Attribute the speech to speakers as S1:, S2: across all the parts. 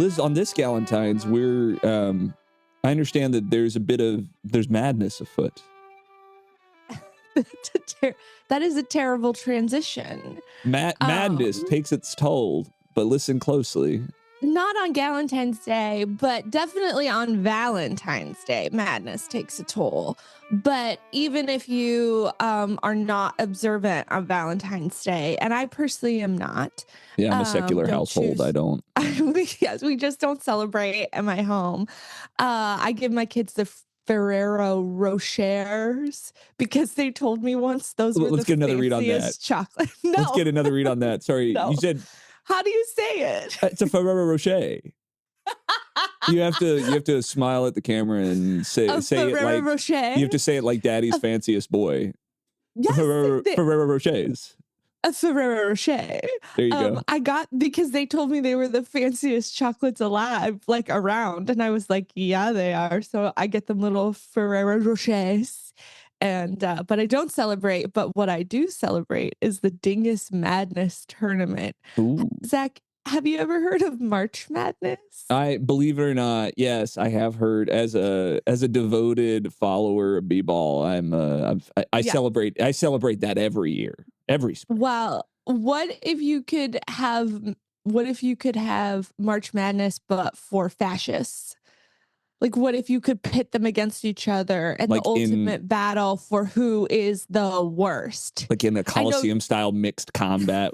S1: Liz, on this Galentine's, I understand that there's madness afoot.
S2: That is a terrible transition.
S1: Madness takes its toll, but listen closely.
S2: Not on Galentine's Day, but definitely on Valentine's Day, madness takes a toll. But even if you are not observant of Valentine's Day, and I personally am not.
S1: Yeah, I'm a secular household. I don't.
S2: Yes, we just don't celebrate at my home. I give my kids the Ferrero Rochers because they told me once those were the fanciest chocolate. No.
S1: Let's get another read on that. Sorry,
S2: No.
S1: You said.
S2: How do you say it?
S1: It's a Ferrero Rocher. You have to smile at the camera and say it like
S2: Rocher?
S1: You have to say it like Daddy's fanciest boy.
S2: Yes,
S1: Ferrero Rochers.
S2: A Ferrero Rocher.
S1: There you go.
S2: I got because they told me they were the fanciest chocolates alive, like around, and I was like, yeah, they are. So I get them little Ferrero Rochers. And but I don't celebrate. But what I do celebrate is the Dingus Madness tournament.
S1: Ooh.
S2: Zach, have you ever heard of March Madness?
S1: I believe it or not, yes, I have heard. As a devoted follower of b-ball, I celebrate that every year, every spring.
S2: Well, what if you could have March Madness but for fascists? Like, what if you could pit them against each other and like the ultimate battle for who is the worst?
S1: Like in a Coliseum-style mixed combat.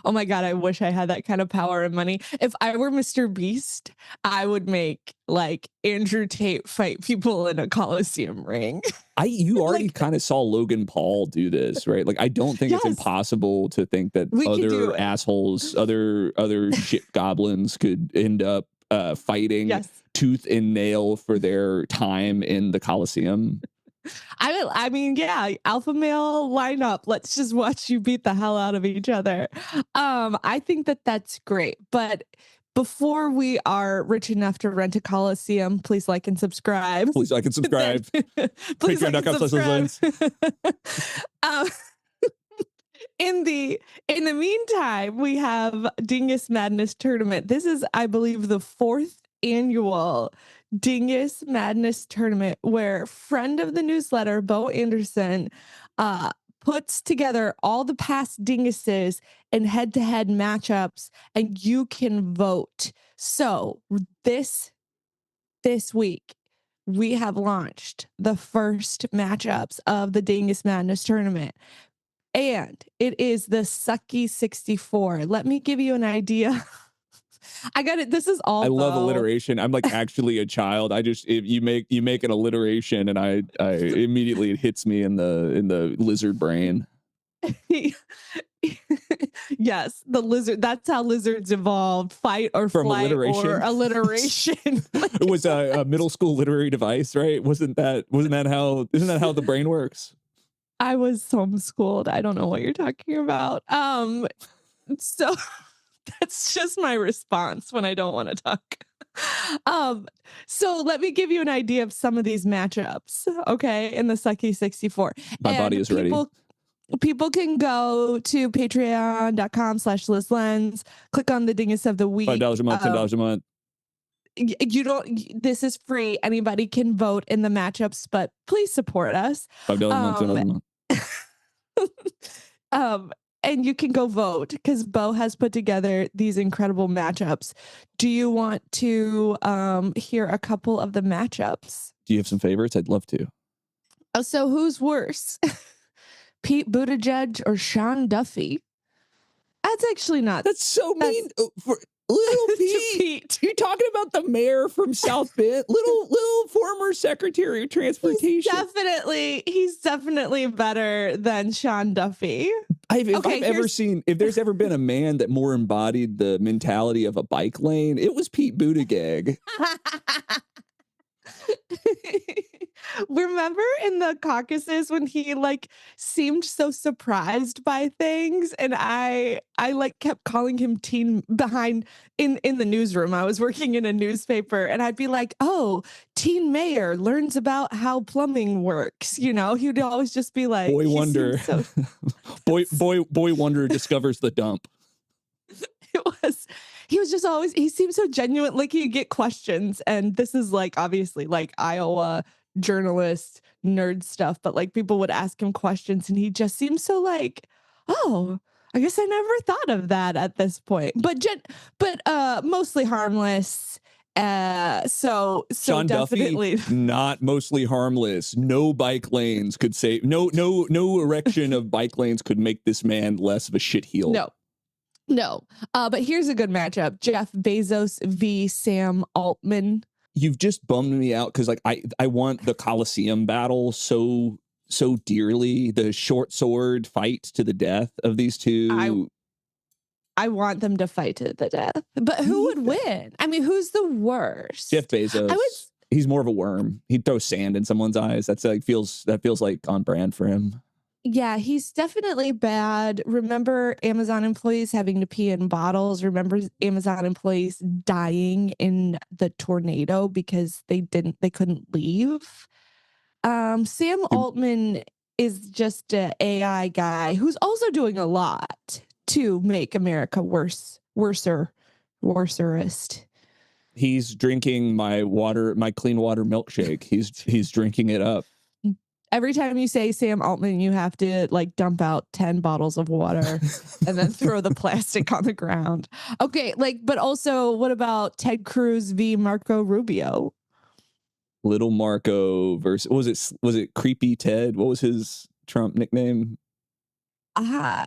S2: Oh my God, I wish I had that kind of power and money. If I were Mr. Beast, I would make like Andrew Tate fight people in a Coliseum ring.
S1: You already kind of saw Logan Paul do this, right? Like, I don't think it's impossible to think that other assholes, other shit goblins could end up fighting tooth and nail for their time in the Coliseum.
S2: I mean, yeah, alpha male lineup. Let's just watch you beat the hell out of each other. I think that that's great. But before we are rich enough to rent a Coliseum, please like and subscribe.
S1: Please like and subscribe.
S2: Please like and subscribe. In the meantime, we have Dingus Madness Tournament. This is, I believe, the 4th annual Dingus Madness Tournament where friend of the newsletter, Bo Anderson, puts together all the past dinguses in head-to-head matchups, and you can vote. So this week, we have launched the first matchups of the Dingus Madness Tournament. And it is the Sucky 64. Let me give you an idea. I got it. This is all.
S1: I love alliteration. I'm like actually a child. You make an alliteration, and I immediately it hits me in the lizard brain.
S2: Yes, the lizard. That's how lizards evolved: fight or
S1: from
S2: flight
S1: alliteration.
S2: or alliteration.
S1: It was a middle school literary device, right? Isn't that how the brain works?
S2: I was homeschooled. I don't know what you're talking about. So that's just my response when I don't want to talk. So let me give you an idea of some of these matchups, okay, in the Sucky 64.
S1: My body is ready.
S2: People can go to patreon.com/LizLenz, click on the Dingus of the Week.
S1: $5 a month, $10 a month.
S2: This is free. Anybody can vote in the matchups, but please support us.
S1: $5 a month, $10 a month.
S2: And you can go vote because Bo has put together these incredible matchups. Do you want to hear a couple of the matchups?
S1: Do you have some favorites? I'd love to.
S2: Oh, so who's worse? Pete Buttigieg or Sean Duffy? That's actually not.
S1: That's so mean. For little Pete. You're talking about the mayor from South Bend, little former Secretary of Transportation.
S2: He's definitely better than Sean Duffy.
S1: If there's ever been a man that more embodied the mentality of a bike lane, it was Pete Buttigieg.
S2: Remember in the caucuses when he like seemed so surprised by things, and I like kept calling him teen behind in the newsroom. I was working in a newspaper, and I'd be like, "Oh, teen mayor learns about how plumbing works." You know, he'd always just be like,
S1: "Boy wonder, boy wonder discovers the dump."
S2: he was just always, he seemed so genuine. Like he'd get questions, and this is like obviously like Iowa journalist nerd stuff, but like people would ask him questions and he just seems so like, oh, I guess I never thought of that at this point. But mostly harmless. So
S1: Sean
S2: definitely
S1: Duffy, not mostly harmless. No bike lanes could say no erection of bike lanes could make this man less of a shitheel.
S2: No. But here's a good matchup: Jeff Bezos v. Sam Altman.
S1: You've just bummed me out because like I want the Coliseum battle so dearly. The short sword fight to the death of these two.
S2: I want them to fight to the death, but who would win? I mean, who's the worst?
S1: Jeff Bezos. He's more of a worm. He'd throw sand in someone's eyes. That feels like on brand for him.
S2: Yeah, he's definitely bad. Remember Amazon employees having to pee in bottles? Remember Amazon employees dying in the tornado because they couldn't leave? Sam Altman is just an AI guy who's also doing a lot to make America worserist.
S1: He's drinking my clean water milkshake. He's drinking it up.
S2: Every time you say Sam Altman, you have to like dump out 10 bottles of water and then throw the plastic on the ground. Okay, but also what about Ted Cruz v. Marco Rubio?
S1: Little Marco versus was it Creepy Ted? What was his Trump nickname?
S2: I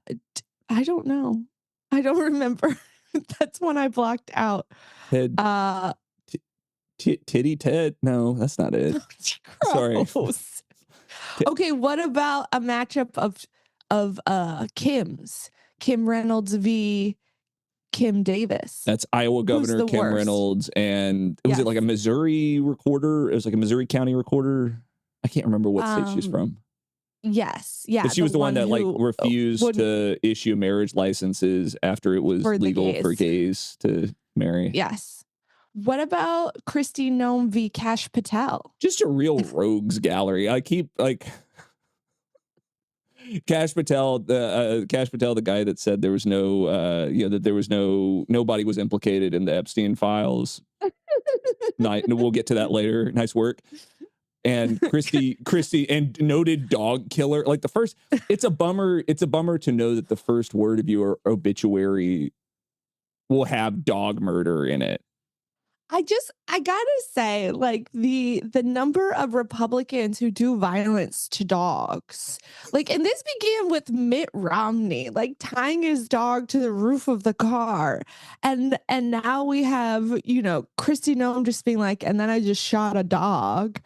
S2: don't know. I don't remember. That's one I blocked out.
S1: Ted. Titty Ted? No, that's not it. Sorry.
S2: Okay, what about a matchup of Kim's? Kim Reynolds v. Kim Davis.
S1: That's Iowa Governor Kim Reynolds, and was it like a Missouri recorder? It was like a Missouri County recorder. I can't remember what state she's from.
S2: Yes, yeah.
S1: But she was the one that like refused to issue marriage licenses after it was legal for gays to marry.
S2: Yes. What about Kristi Noem v. Kash Patel?
S1: Just a real rogues gallery. I keep like Kash Patel, the guy that said there was no, that there was nobody was implicated in the Epstein files. We'll get to that later. Nice work. And Kristi and noted dog killer. Like it's a bummer to know that the first word of your obituary will have dog murder in it.
S2: I gotta say, like the number of Republicans who do violence to dogs, and this began with Mitt Romney, like tying his dog to the roof of the car. And now we have, Kristi Noem just being like, and then I just shot a dog.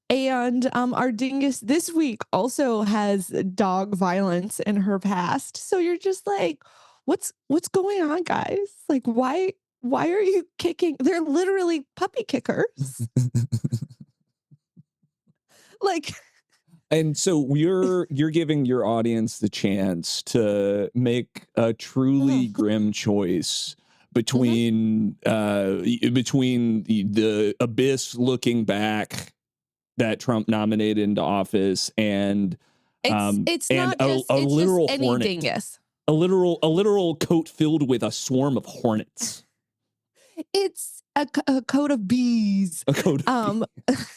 S2: And our dingus this week also has dog violence in her past. So you're just like, what's going on, guys? Like, why are you kicking? They're literally puppy kickers.
S1: And so you're giving your audience the chance to make a truly grim choice between the abyss looking back that Trump nominated into office and
S2: it's not just
S1: a literal
S2: any
S1: hornet.
S2: Dingus.
S1: A literal coat filled with a swarm of hornets.
S2: It's a coat of bees.
S1: A coat of bees.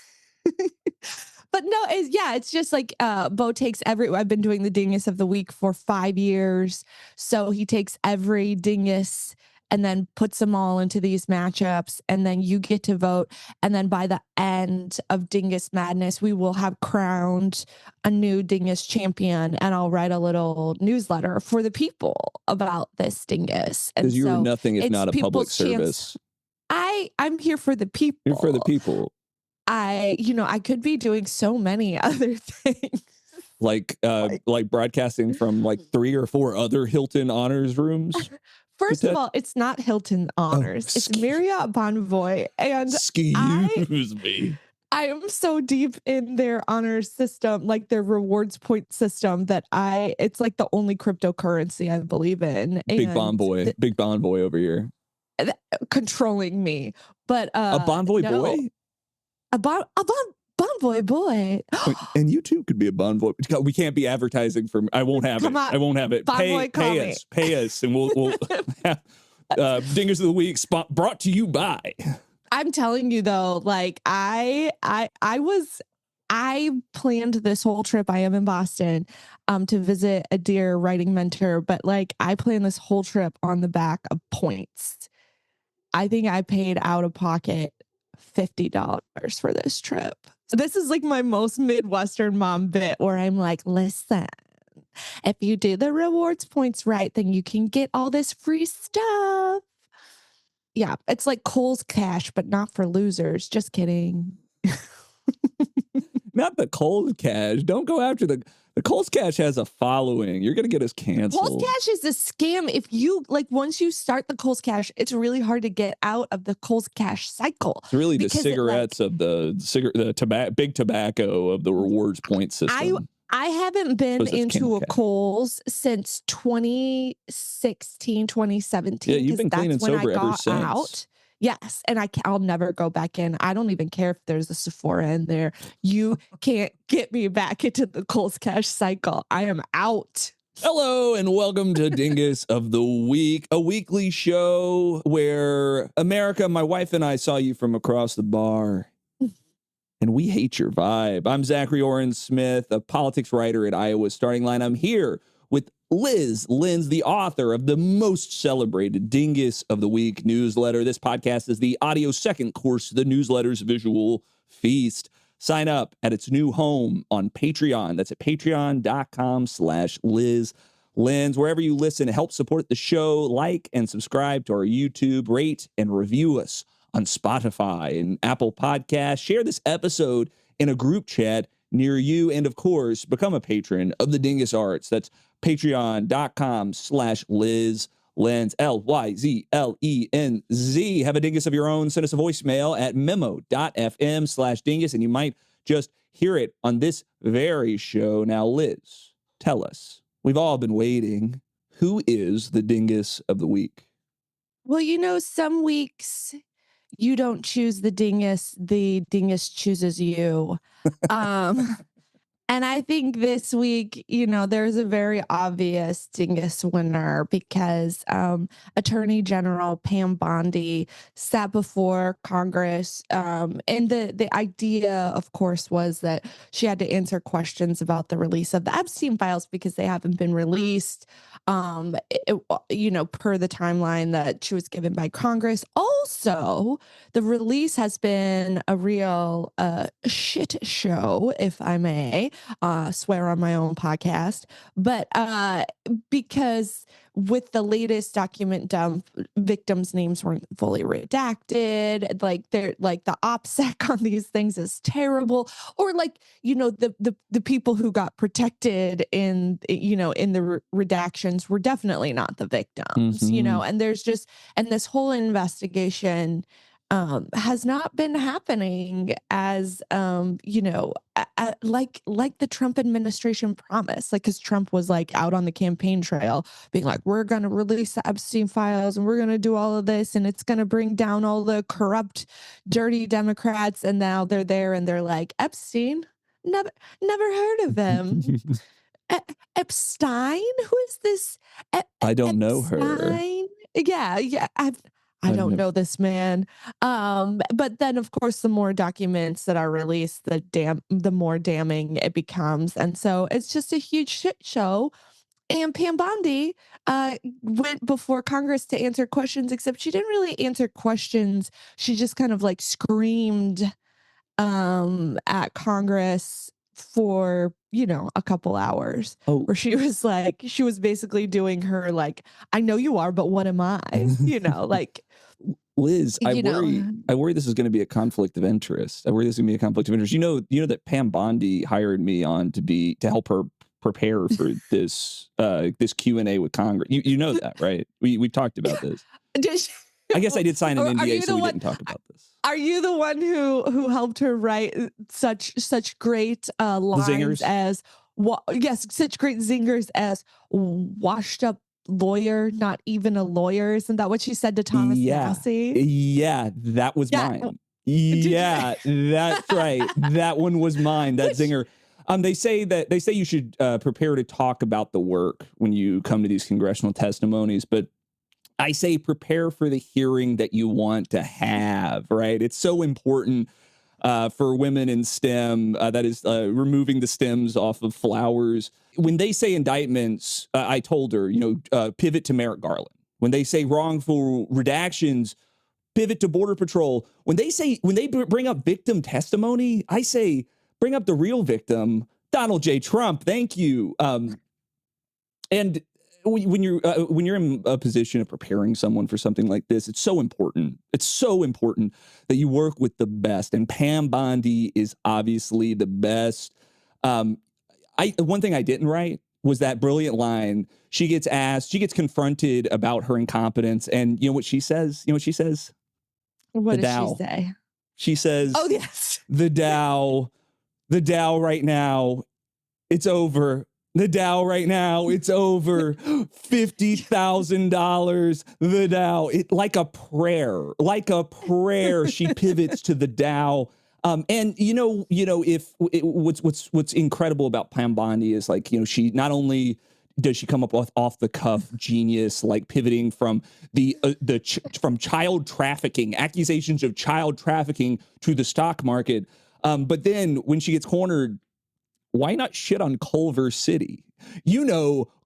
S2: But no, it's just like Bo takes I've been doing the dingus of the week for 5 years. So he takes every dingus and then puts them all into these matchups, and then you get to vote. And then by the end of Dingus Madness, we will have crowned a new dingus champion, and I'll write a little newsletter for the people about this dingus.
S1: Because you're nothing if not a public service.
S2: I'm here for the people.
S1: You're for the people.
S2: I could be doing so many other things.
S1: Like broadcasting from like 3 or 4 other Hilton honors rooms.
S2: First of all, it's not Hilton Honors. It's Marriott Bonvoy. And
S1: excuse me.
S2: I am so deep in their honors system, like their rewards point system, that it's like the only cryptocurrency I believe in.
S1: Big Bonvoy over here.
S2: Controlling me. But
S1: a Bonvoy boy?
S2: A Bonvoy boy.
S1: And you too could be a Bonvoy. We can't be advertising for. I won't have it. I won't have it.
S2: Bonvoy,
S1: pay us, and we'll Dingus of the Week brought to you by.
S2: I'm telling you though, like I planned this whole trip. I am in Boston to visit a dear writing mentor, but like I planned this whole trip on the back of points. I think I paid out of pocket $50 for this trip. So this is like my most Midwestern mom bit where I'm like, listen, if you do the rewards points right, then you can get all this free stuff. Yeah, it's like Kohl's Cash, but not for losers. Just kidding.
S1: Not the Kohl's Cash. Don't go after the Kohl's Cash has a following. You're going to get us canceled.
S2: Kohl's Cash is a scam. If you once you start the Kohl's Cash, it's really hard to get out of the Kohl's Cash cycle.
S1: It's really the cigarettes of the big tobacco of the rewards point system.
S2: I haven't been into a Kohl's since 2016, 2017.
S1: Yeah, you've been clean and sober ever since.
S2: Out. Yes, and I'll never go back in. I don't even care if there's a Sephora in there. You can't get me back into the Kohl's Cash cycle. I am out.
S1: Hello and welcome to Dingus of the Week, a weekly show where America, my wife and I saw you from across the bar. And we hate your vibe. I'm Zachary Oren Smith, a politics writer at Iowa's Starting Line. I'm here with Liz Lenz, the author of the most celebrated Dingus of the Week newsletter. This podcast is the audio second course to the newsletter's visual feast. Sign up at its new home on Patreon. That's at patreon.com/Liz Lenz. Wherever you listen, help support the show. Like and subscribe to our YouTube. Rate and review us on Spotify and Apple Podcasts. Share this episode in a group chat near you. And of course, become a patron of the Dingus Arts. That's patreon.com/Liz Lenz, LYZLENZ. Have a dingus of your own. Send us a voicemail at memo.fm/dingus, and you might just hear it on this very show. Now, Liz, tell us, we've all been waiting. Who is the Dingus of the Week?
S2: Well, you know, some weeks you don't choose the dingus chooses you. And I think this week, you know, there's a very obvious dingus winner because Attorney General Pam Bondi sat before Congress. And the idea, of course, was that she had to answer questions about the release of the Epstein files because they haven't been released, per the timeline that she was given by Congress. Also, the release has been a real shit show, if I may. Swear on my own podcast, but because with the latest document dump, victims' names weren't fully redacted. Like they're like the OPSEC on these things is terrible, or like the people who got protected in the redactions were definitely not the victims.
S1: Mm-hmm.
S2: And there's this whole investigation has not been happening as like the Trump administration promised, like because Trump was like out on the campaign trail being like, we're going to release the Epstein files and we're going to do all of this and it's going to bring down all the corrupt, dirty Democrats. And now they're there and they're like, Epstein, never heard of him. Epstein? Who is this?
S1: I don't know
S2: her. Yeah. I don't know this man. But then, of course, the more documents that are released, the more damning it becomes. And so it's just a huge shit show. And Pam Bondi went before Congress to answer questions, except she didn't really answer questions. She just kind of like screamed at Congress for a couple hours where she was basically doing her like, I know you are, but what am I? Like
S1: Liz, I worry this is going to be a conflict of interest. You know that Pam Bondi hired me on to help her prepare for this Q&A with Congress. You know that, right? We've talked about this. I guess I did sign an NDA, so we didn't talk about this.
S2: Are you the one who helped her write such great lines as such great zingers as washed up lawyer, not even a lawyer? Isn't that what she said to Thomas Massey?
S1: Yeah, that was mine. Yeah, that's right. That one was mine. That zinger. They say you should prepare to talk about the work when you come to these congressional testimonies, but I say prepare for the hearing that you want to have, right? It's so important for women in STEM, that is removing the stems off of flowers. When they say indictments, I told her, pivot to Merrick Garland. When they say wrongful redactions, pivot to Border Patrol. When they bring up victim testimony, I say bring up the real victim, Donald J. Trump. Thank you. And when you're in a position of preparing someone for something like this, it's so important. It's so important that you work with the best. And Pam Bondi is obviously the best. One thing I didn't write was that brilliant line. She gets confronted about her incompetence, and you know what she says?
S2: What does she say?
S1: She says,
S2: "Oh yes,
S1: the Dow right now, it's over. The Dow right now, it's over. $50,000. The Dow." Like a prayer. She pivots to the Dow. And what's incredible about Pam Bondi is she not only does she come up with off the cuff genius, like pivoting from from child trafficking, accusations of child trafficking to the stock market. But then when she gets cornered, why not shit on Culver City?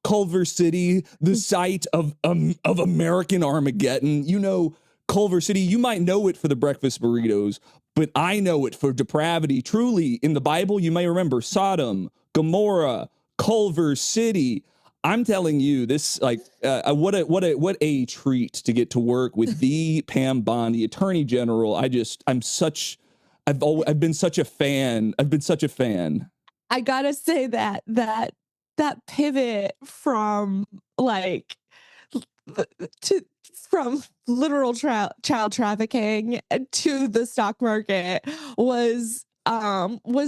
S1: Culver City, the site of American Armageddon. Culver City, you might know it for the breakfast burritos, but I know it for depravity. Truly, in the Bible, you may remember Sodom, Gomorrah, Culver City. I'm telling you, this what a treat to get to work with the Pam Bondi, Attorney General. I've been such a fan. I've been such a fan.
S2: I gotta say that pivot from from literal child trafficking to the stock market was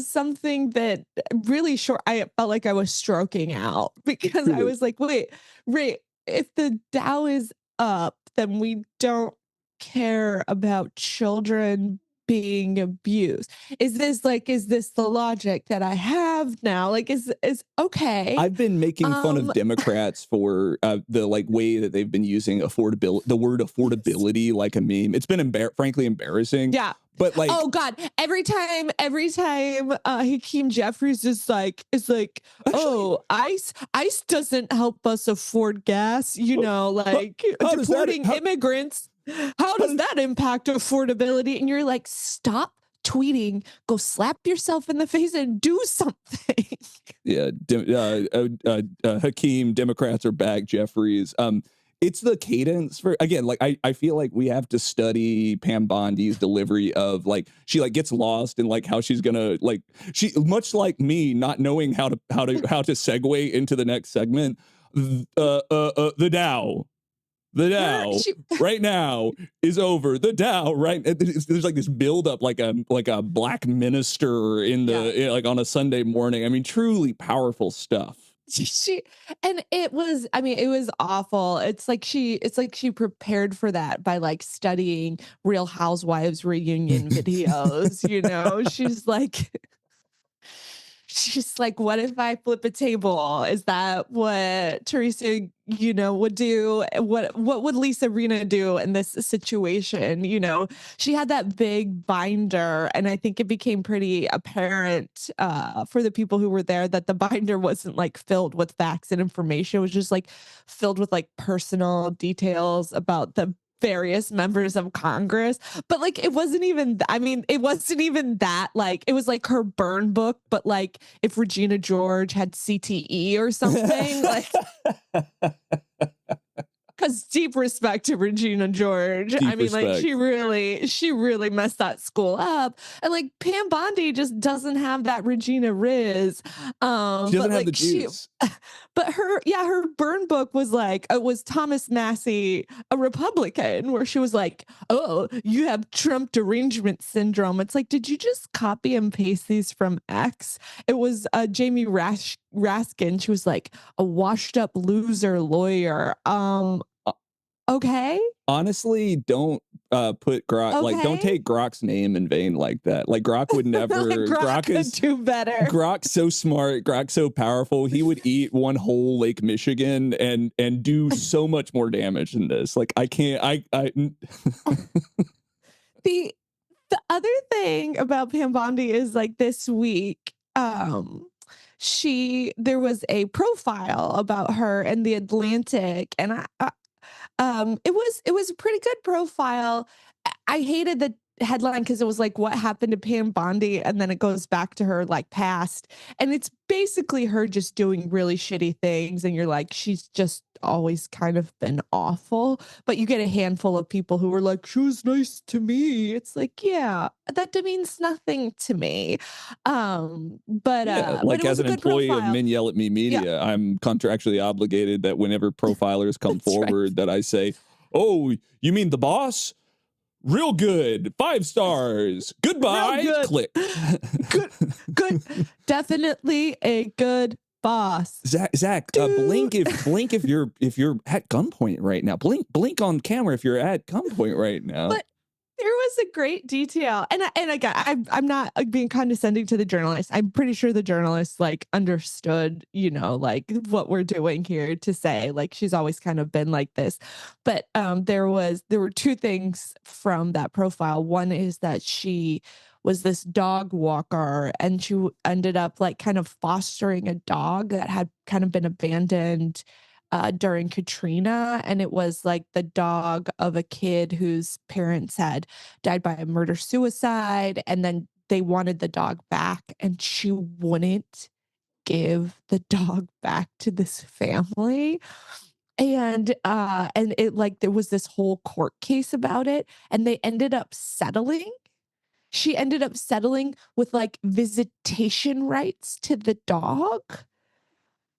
S2: something that really I felt like I was stroking out, because I was like, wait, if the Dow is up, then we don't care about children being abused. Is this the logic that I have now? Is okay.
S1: I've been making fun of Democrats for the way that they've been using the word affordability like a meme. It's been frankly embarrassing.
S2: Yeah.
S1: But
S2: oh God, every time Hakeem Jeffries is like, oh, ICE doesn't help us afford gas, deporting immigrants. How does that impact affordability? And you're like, stop tweeting, go slap yourself in the face and do something.
S1: Yeah. Hakeem, Democrats are back, Jeffries. It's the cadence for, again, I feel like we have to study Pam Bondi's delivery of she gets lost in how she's gonna she, much like me not knowing how to segue into the next segment. The Dow right now is over. The Dow right. There's this build up like a black minister in the on a Sunday morning. I mean, truly powerful stuff.
S2: It was awful. It's like she prepared for that by studying Real Housewives reunion videos. She's like, what if I flip a table? Is that what Teresa, would do? What would Lisa Rinna do in this situation? She had that big binder, and I think it became pretty apparent for the people who were there that the binder wasn't filled with facts and information. It was just filled with personal details about the various members of Congress, but it wasn't even that it was her burn book, but if Regina George had CTE or something. Because deep respect to Regina George. She really messed that school up. And Pam Bondi just doesn't have that Regina Riz.
S1: She doesn't have the juice.
S2: But her burn book was it was Thomas Massey, a Republican, where she was like, oh, you have Trump derangement syndrome. It's did you just copy and paste these from X? It was Jamie Raskin. She was a washed up loser lawyer. Okay.
S1: Honestly, don't put Grok don't take Grok's name in vain like that. Like Grok would never.
S2: Like Grok could do better.
S1: Grok's so smart. Grok's so powerful. He would eat one whole Lake Michigan and do so much more damage than this. Like I can't. I
S2: the other thing about Pam Bondi is like this week, there was a profile about her in the Atlantic, and it was a pretty good profile. I hated the headline because it was like, what happened to Pam Bondi? And then it goes back to her like past. And it's basically her just doing really shitty things. And you're like, she's just always kind of been awful. But you get a handful of people who were like, she was nice to me. It's like, yeah, that means nothing to me. But
S1: as an employee of Men Yell at Me Media, I'm contractually obligated that whenever profilers come forward that I say, oh, you mean the boss? Real good. 5 stars. Goodbye.
S2: Good.
S1: Click.
S2: Good. Definitely a good boss.
S1: Zach, blink if you're at gunpoint right now. Blink on camera if you're at gunpoint right now.
S2: But there was a great detail, and again, I'm not being condescending to the journalist. I'm pretty sure the journalist like understood, like what we're doing here to say. Like she's always kind of been like this, but there were 2 things from that profile. One is that she was this dog walker, and she ended up like kind of fostering a dog that had kind of been abandoned during Katrina, and it was like the dog of a kid whose parents had died by a murder-suicide, and then they wanted the dog back, and she wouldn't give the dog back to this family. And it like there was this whole court case about it, and they ended up settling. She ended up settling with like visitation rights to the dog,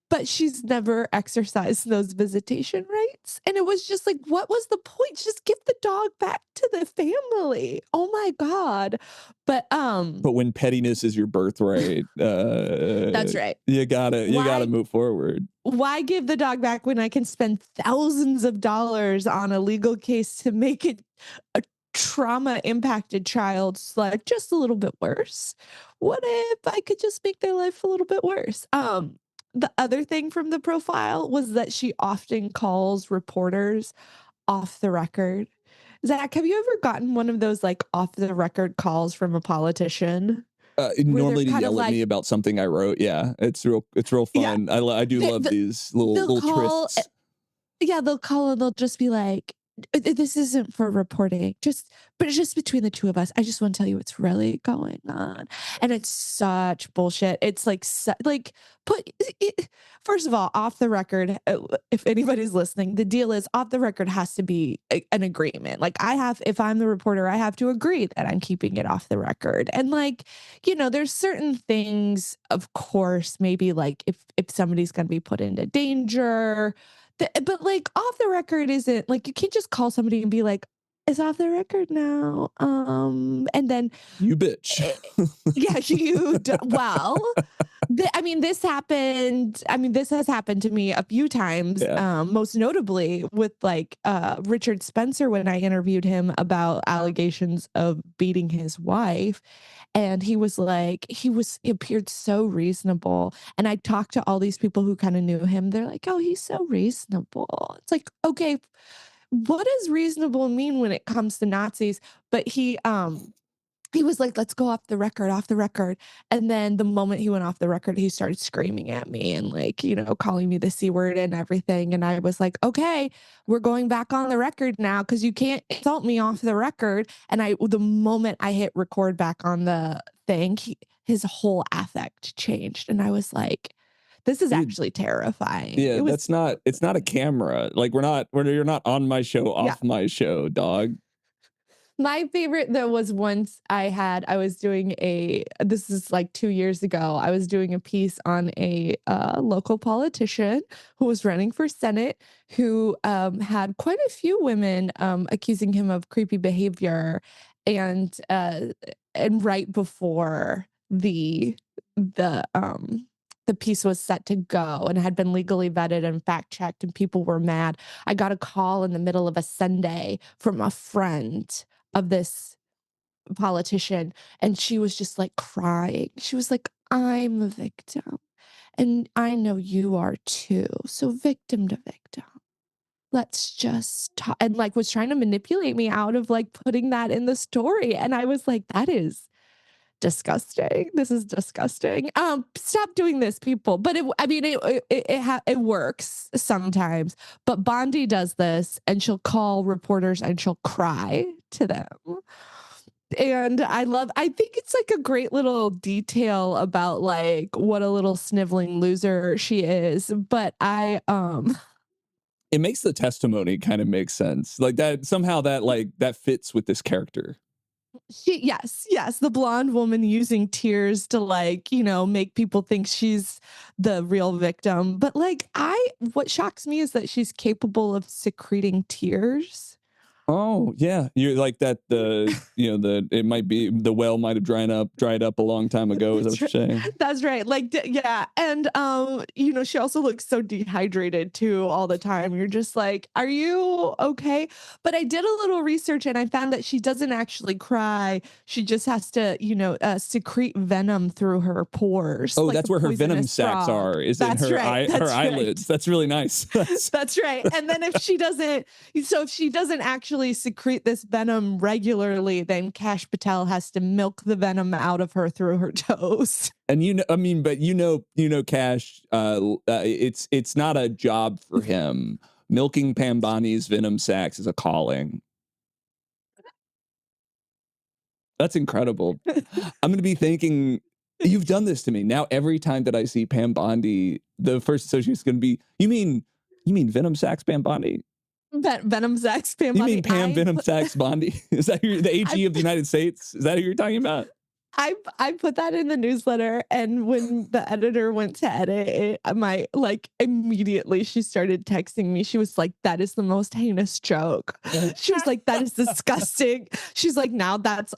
S2: but she's never exercised those visitation rights. And it was just like, what was the point? Just give the dog back to the family. Oh my God. But
S1: when pettiness is your birthright,
S2: that's right.
S1: You gotta move forward.
S2: Why give the dog back when I can spend thousands of dollars on a legal case to make it a trauma impacted child's life just a little bit worse? What if I could just make their life a little bit worse? The other thing from the profile was that she often calls reporters off the record. Zach, have you ever gotten one of those like off the record calls from a politician?
S1: Normally to yell at me about something I wrote. Yeah, it's real fun. Yeah. I do love these little trysts.
S2: Yeah, they'll call and they'll just be like, this isn't for reporting, but it's just between the two of us. I just want to tell you what's really going on. And it's such bullshit. It's like, first of all, off the record, if anybody's listening, the deal is off the record has to be an agreement. Like if I'm the reporter, I have to agree that I'm keeping it off the record. And like, there's certain things, of course, maybe like if somebody's going to be put into danger, but like off the record isn't like, you can't just call somebody and be like, it's off the record now. And then
S1: you bitch.
S2: Yeah, this happened. This has happened to me a few times, most notably with like Richard Spencer when I interviewed him about allegations of beating his wife. And he appeared so reasonable. And I talked to all these people who kind of knew him. They're like, oh, he's so reasonable. It's like, okay, what does reasonable mean when it comes to Nazis? But he was like, let's go off the record. And then the moment he went off the record, he started screaming at me and like, calling me the C word and everything. And I was like, okay, we're going back on the record now because you can't insult me off the record. And the moment I hit record back on the thing, his whole affect changed. And I was like, this is actually terrifying.
S1: Yeah, it's not a camera. Like you're not on my show, off my show, dog.
S2: My favorite though was once this is like 2 years ago, I was doing a piece on a local politician who was running for Senate who had quite a few women accusing him of creepy behavior, and right before the the piece was set to go and had been legally vetted and fact checked, and people were mad. I got a call in the middle of a Sunday from a friend of this politician, and she was just like crying. She was like, I'm a victim, and I know you are too. So victim to victim. Let's just talk, and like was trying to manipulate me out of like putting that in the story. And I was like, that is disgusting. This is disgusting. Stop doing this, people. But it works sometimes. But Bondi does this, and she'll call reporters and she'll cry to them. And I think it's like a great little detail about like what a little sniveling loser she is. But
S1: it makes the testimony kind of make sense. Like that somehow that fits with this character.
S2: Yes, the blonde woman using tears to like, make people think she's the real victim. But like what shocks me is that she's capable of secreting tears.
S1: Oh yeah, you're like that. It might be the well might have dried up a long time ago. Is that what you're saying?
S2: That's right. Like yeah, and she also looks so dehydrated too all the time. You're just like, are you okay? But I did a little research and I found that she doesn't actually cry. She just has to, secrete venom through her pores.
S1: Oh,
S2: like
S1: that's where her venom sacs are. Is in her eyelids. That's really nice.
S2: That's right. And then if she doesn't actually secrete this venom regularly, then Kash Patel has to milk the venom out of her through her toes.
S1: And Kash, it's not a job for him. Milking Pam Bondi's venom sacs is a calling. That's incredible. I'm going to be thinking, you've done this to me. Now every time that I see Pam Bondi, the first associate is going to be, you mean venom sacs Pam Bondi?
S2: Venom Sax Pam Bondi.
S1: You mean Pam Venom Sax Bondi? Is that the AG of the United States? Is that who you're talking about?
S2: I put that in the newsletter, and when the editor went to edit it, immediately she started texting me. She was like, that is the most heinous joke. She was like, that is disgusting. She's like,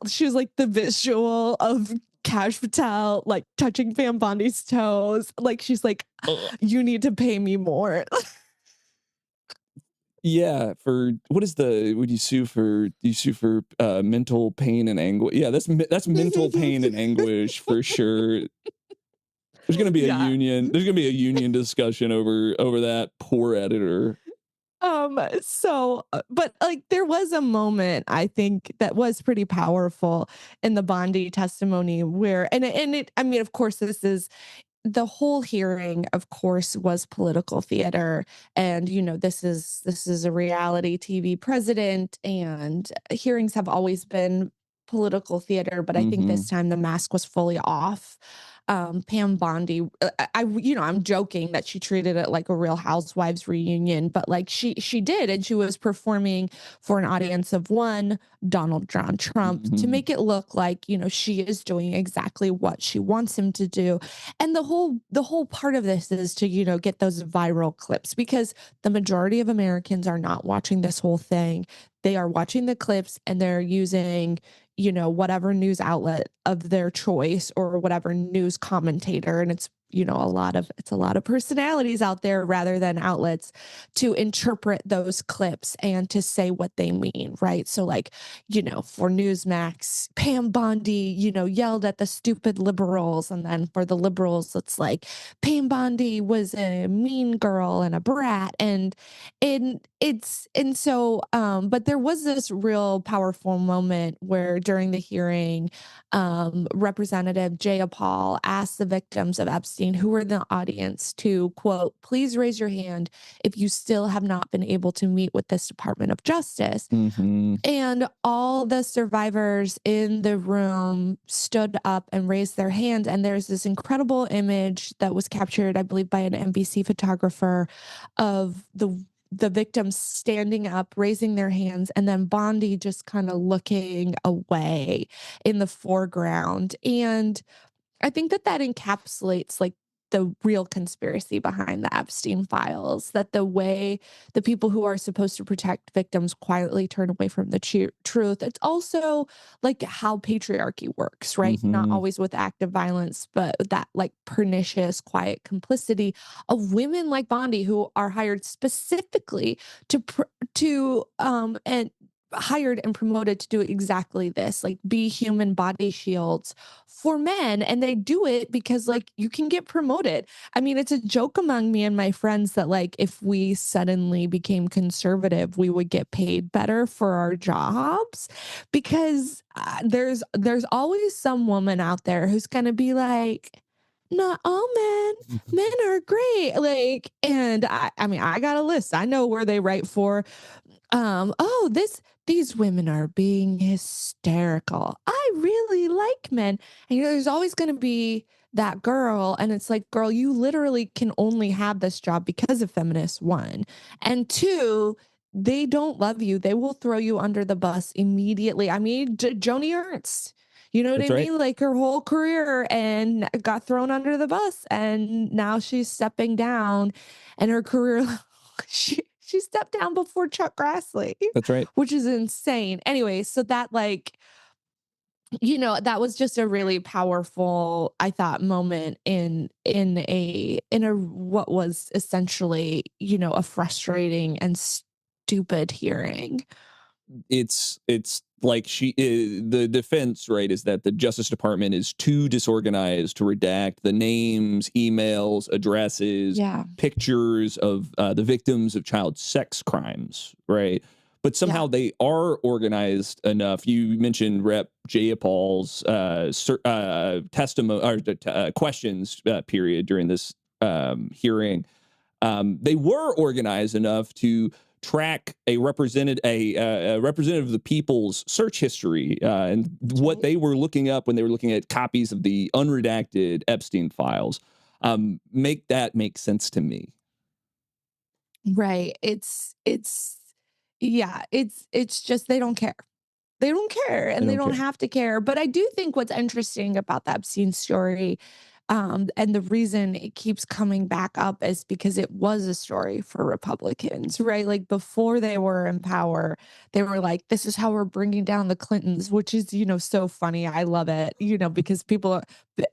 S2: she was like, the visual of Kash Patel like touching Pam Bondi's toes. Like, she's like, you need to pay me more.
S1: Yeah, for what is would you sue for mental pain and anguish? Yeah, that's mental pain and anguish for sure. There's gonna be a union. There's gonna be a union discussion over that poor editor.
S2: But like there was a moment I think that was pretty powerful in the Bondi testimony where of course this is the whole hearing, of course, was political theater. And, this is a reality TV president, and hearings have always been political theater. But I think this time the mask was fully off. Pam Bondi, I'm joking that she treated it like a Real Housewives reunion, but like she did, and she was performing for an audience of one, Donald John Trump, to make it look like, she is doing exactly what she wants him to do. And the whole part of this is to, get those viral clips, because the majority of Americans are not watching this whole thing. They are watching the clips and they're using, whatever news outlet of their choice or whatever news commentator. And it's, a lot of personalities out there rather than outlets to interpret those clips and to say what they mean. Right. So like, for Newsmax, Pam Bondi, yelled at the stupid liberals. And then for the liberals, it's like Pam Bondi was a mean girl and a brat. But there was this real powerful moment where during the hearing, Representative Jayapal asked the victims of Epstein who were in the audience to, quote, please raise your hand if you still have not been able to meet with this Department of Justice. And all the survivors in the room stood up and raised their hands. And there's this incredible image that was captured, I believe, by an NBC photographer of the victims standing up, raising their hands, and then Bondi just kind of looking away in the foreground. And I think that encapsulates like the real conspiracy behind the Epstein files, that the way the people who are supposed to protect victims quietly turn away from the truth. It's also like how patriarchy works, right? Not always with active violence, but that like pernicious, quiet complicity of women like Bondi who are hired specifically and hired and promoted to do exactly this, like be human body shields for men. And they do it because like you can get promoted. I mean, it's a joke among me and my friends that like if we suddenly became conservative, we would get paid better for our jobs, because there's always some woman out there who's gonna be like, not all men are great. Like, and I mean, I got a list. I know where they write for. Oh, these women are being hysterical. I really like men. And you know, there's always going to be that girl. And it's like, girl, you literally can only have this job because of feminists, one. And two, they don't love you. They will throw you under the bus immediately. I mean, Joni Ernst, you know what
S1: That's
S2: I
S1: right.
S2: mean? Like her whole career and got thrown under the bus. And now she's stepping down and her career, she stepped down before Chuck Grassley.
S1: That's right.
S2: Which is insane. Anyway, so that like, you know, that was just a really powerful, I thought, moment in a what was essentially, you know, a frustrating and stupid hearing.
S1: It's like the defense, right, is that the Justice Department is too disorganized to redact the names, emails, addresses, pictures of the victims of child sex crimes, right? But somehow they are organized enough. You mentioned Rep. Jayapal's testimony or questions period during this hearing. They were organized enough to track a representative of the people's search history and what they were looking up when they were looking at copies of the unredacted Epstein files. Make that make sense to me.
S2: Right. It's just they don't care. They don't care, and they don't have to care. But I do think what's interesting about the Epstein story, and the reason it keeps coming back up is because it was a story for Republicans, right? Like before they were in power, they were like, "This is how we're bringing down the Clintons," which is, you know, so funny. I love it, you know, because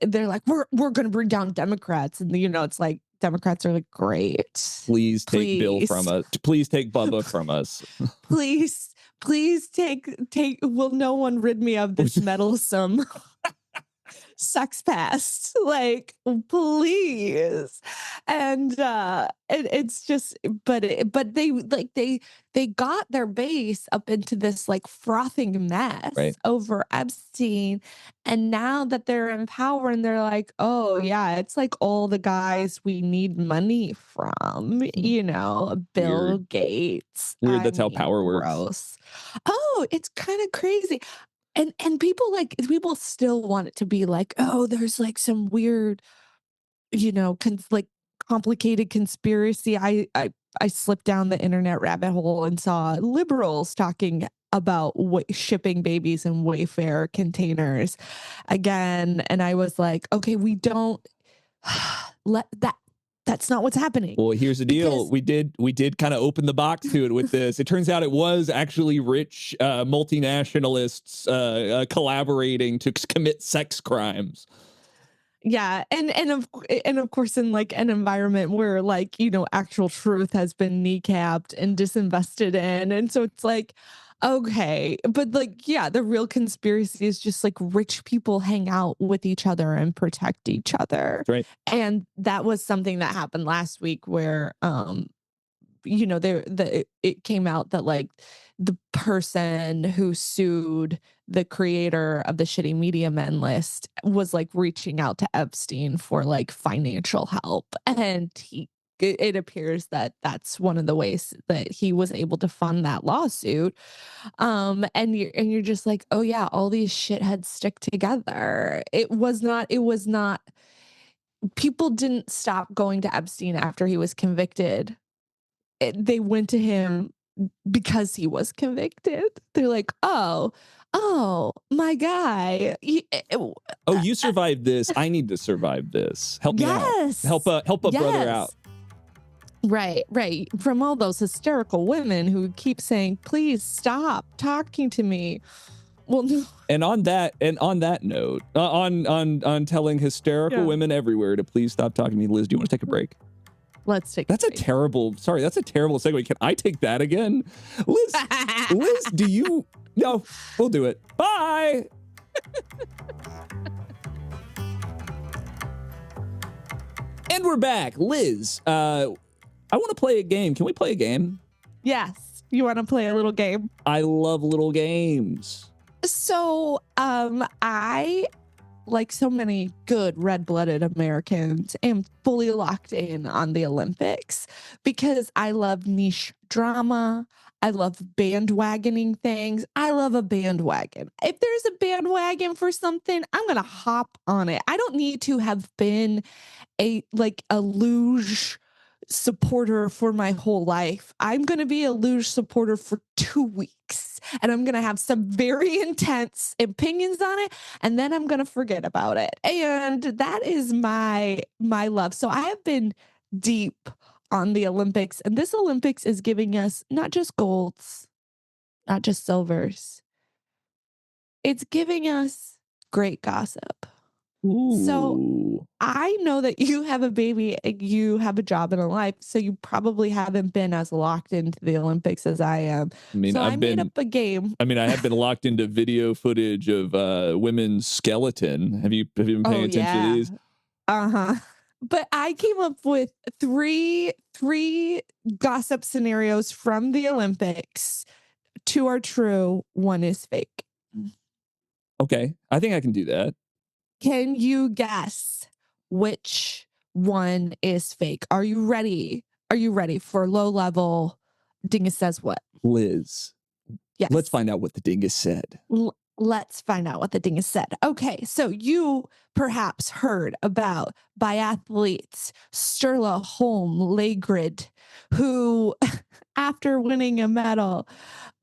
S2: they're like, "We're going to bring down Democrats," and you know, it's like Democrats are like, "Great,
S1: please take Bill from us. Please take Bubba from us.
S2: Please take will no one rid me of this meddlesome sex past, like please." And it's just, but they got their base up into this like frothing mess over Epstein, and now that they're in power and they're like, oh yeah, it's like all the guys we need money from, you know, Bill Gates.
S1: Weird. That's how power works.
S2: Oh, it's kind of crazy. And people still want it to be like, oh, there's like some weird, you know, like complicated conspiracy. I slipped down the internet rabbit hole and saw liberals talking about shipping babies in Wayfair containers again, and I was like, okay, we don't let that. That's not what's happening.
S1: Well, here's the deal. We did kind of open the box to it with this. It turns out it was actually rich multinationalists collaborating to commit sex crimes.
S2: Yeah, and of course in like an environment where like, you know, actual truth has been kneecapped and disinvested in, and so it's like, okay, but like, yeah, the real conspiracy is just like rich people hang out with each other and protect each other.
S1: Right.
S2: And that was something that happened last week where you know, it came out that like the person who sued the creator of the Shitty Media Men list was like reaching out to Epstein for like financial help, and it appears that that's one of the ways that he was able to fund that lawsuit. And you're just like, oh yeah, all these shitheads stick together. It was not people didn't stop going to Epstein after he was convicted. They went to him because he was convicted. They're like, oh, Oh, my guy.
S1: Oh, you survived this. I need to survive this. Help me out. Help a brother out.
S2: Right. From all those hysterical women who keep saying, please stop talking to me. Well, no.
S1: And on that note, on telling hysterical women everywhere to please stop talking to me, Liz, do you want to take a break?
S2: Let's take
S1: That's a terrible segue. Can I take that again? Liz, do you? No, we'll do it. Bye. And we're back. Liz, I want to play a game. Can we play a game?
S2: Yes. You want to play a little game?
S1: I love little games.
S2: So, I, like so many good red-blooded Americans, am fully locked in on the Olympics because I love niche drama. I love bandwagoning things. I love a bandwagon. If there's a bandwagon for something, I'm going to hop on it. I don't need to have been a luge supporter for my whole life. I'm going to be a luge supporter for 2 weeks and I'm going to have some very intense opinions on it and then I'm going to forget about it. And that is my love. So I have been deep on the Olympics, and this Olympics is giving us not just golds, not just silvers. It's giving us great gossip.
S1: Ooh.
S2: So I know that you have a baby, you have a job and a life, so you probably haven't been as locked into the Olympics as I am.
S1: I mean,
S2: so I made up a game.
S1: I mean, I have been locked into video footage of women's skeleton. Have you been paying attention to these?
S2: But I came up with three gossip scenarios from the Olympics. 2 are true, 1 is fake.
S1: Okay, I think I can do that.
S2: Can you guess which one is fake? Are you ready? Are you ready for low level Dingus Says What?
S1: Liz.
S2: Yes.
S1: Let's find out what the dingus said.
S2: Let's find out what the dingus said. Okay, so you perhaps heard about biathletes Sturla Holm Legrid, who, after winning a medal,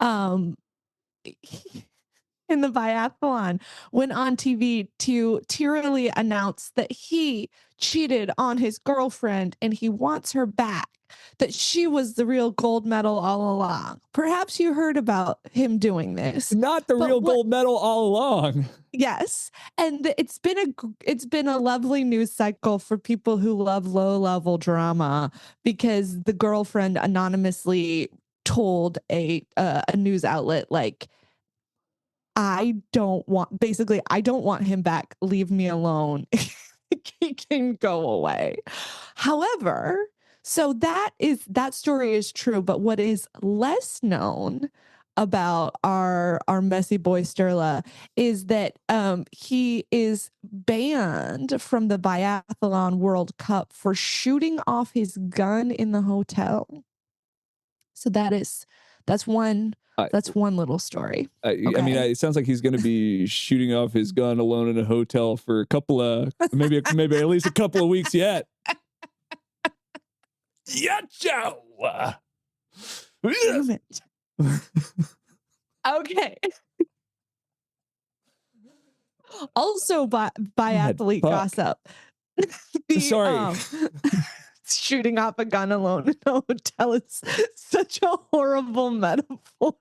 S2: in the biathlon, went on TV to tearily announce that he cheated on his girlfriend and he wants her back, that she was the real gold medal all along. Perhaps you heard about him doing this.
S1: Not the real gold medal all along.
S2: Yes. And it's been a lovely news cycle for people who love low-level drama because the girlfriend anonymously told a news outlet, like, I don't want him back. Leave me alone. He can go away. However, so that story is true, but what is less known about our messy boy Sturla is that he is banned from the biathlon World Cup for shooting off his gun in the hotel. So that's one little story.
S1: Okay. I mean, it sounds like he's going to be shooting off his gun alone in a hotel for a couple of, maybe at least a couple of weeks yet. Yacho!
S2: Damn it. Okay. Also, biathlete gossip.
S1: Sorry.
S2: Shooting off a gun alone in a hotel is such a horrible metaphor.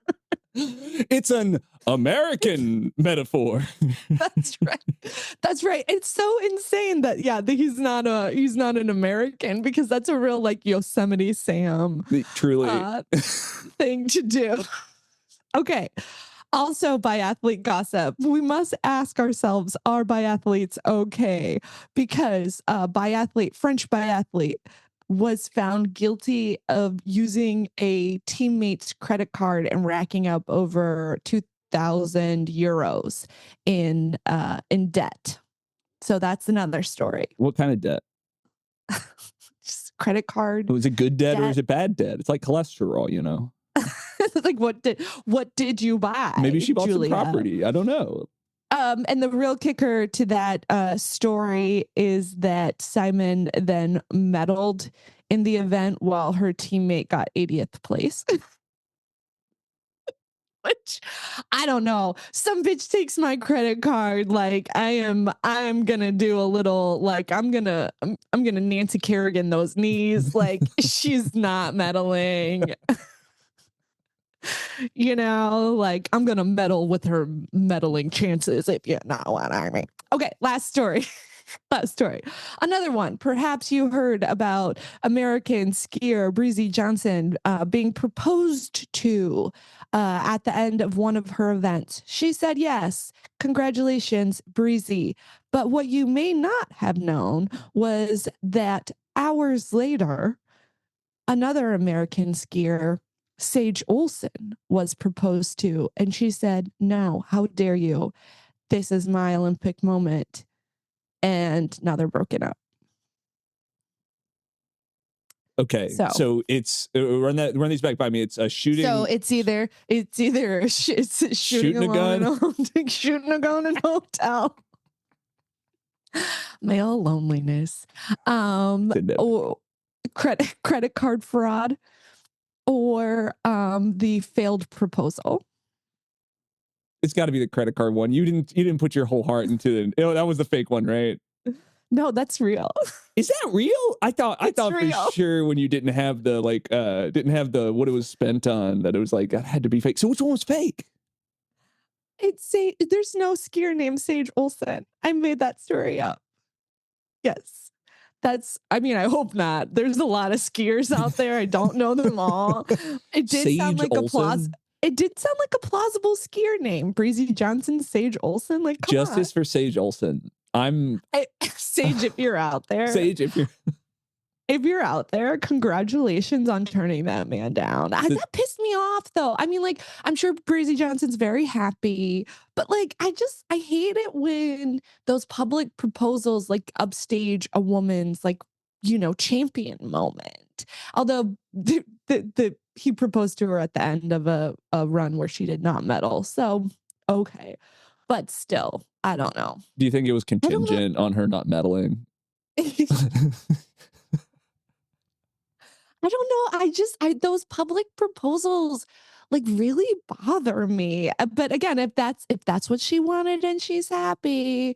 S1: It's an American metaphor.
S2: That's right. It's so insane that he's not an American, because that's a real like Yosemite Sam
S1: truly
S2: thing to do. Okay. Also, biathlete gossip. We must ask ourselves, are biathletes okay? Because French biathlete was found guilty of using a teammate's credit card and racking up over 2,000 euros in debt. So that's another story.
S1: What kind of debt?
S2: Just credit card.
S1: Was it good debt or is it bad debt? It's like cholesterol, you know.
S2: Like what did you buy?
S1: Maybe she bought
S2: Julia?
S1: some property. I don't know.
S2: And the real kicker to that story is that Simon then medaled in the event while her teammate got 80th place. Which I don't know. Some bitch takes my credit card. Like I'm gonna do a little like I'm gonna Nancy Kerrigan those knees. Like she's not meddling. You know, like I'm gonna meddle with her meddling chances, if you know what I mean. Okay, last story. Last story. Another one. Perhaps you heard about American skier Breezy Johnson being proposed to at the end of one of her events. She said yes. Congratulations, Breezy. But what you may not have known was that hours later, another American skier, Sage Olsen, was proposed to. And she said, no, how dare you? This is my Olympic moment. And now they're broken up.
S1: Okay, so it's run these back by me. It's a shooting.
S2: So it's either it's shooting a gun, shooting a gun in a hotel, male loneliness, or credit card fraud, or the failed proposal.
S1: It's got to be the credit card one. You didn't put your whole heart into it. Oh, that was the fake one, right?
S2: No, that's real.
S1: Is that real? I thought real. For sure when you didn't have the what it was spent on, that it was like that had to be fake. So which one was fake?
S2: There's no skier named Sage Olsen. I made that story up. Yes. I hope not. There's a lot of skiers out there. I don't know them all. It did sound like It did sound like a plausible skier name. Breezy Johnson, Sage Olsen. Like, come
S1: Justice
S2: on.
S1: For Sage Olsen.
S2: Sage, if you're out there.
S1: Sage,
S2: if you're out there, congratulations on turning that man down. That pissed me off, though. I mean, like, I'm sure Breezy Johnson's very happy, but like, I hate it when those public proposals like upstage a woman's like, champion moment. Although he proposed to her at the end of a run where she did not medal. So, okay. But still, I don't know.
S1: Do you think it was contingent on her not meddling?
S2: I don't know. Those public proposals like really bother me. But again, if that's what she wanted and she's happy,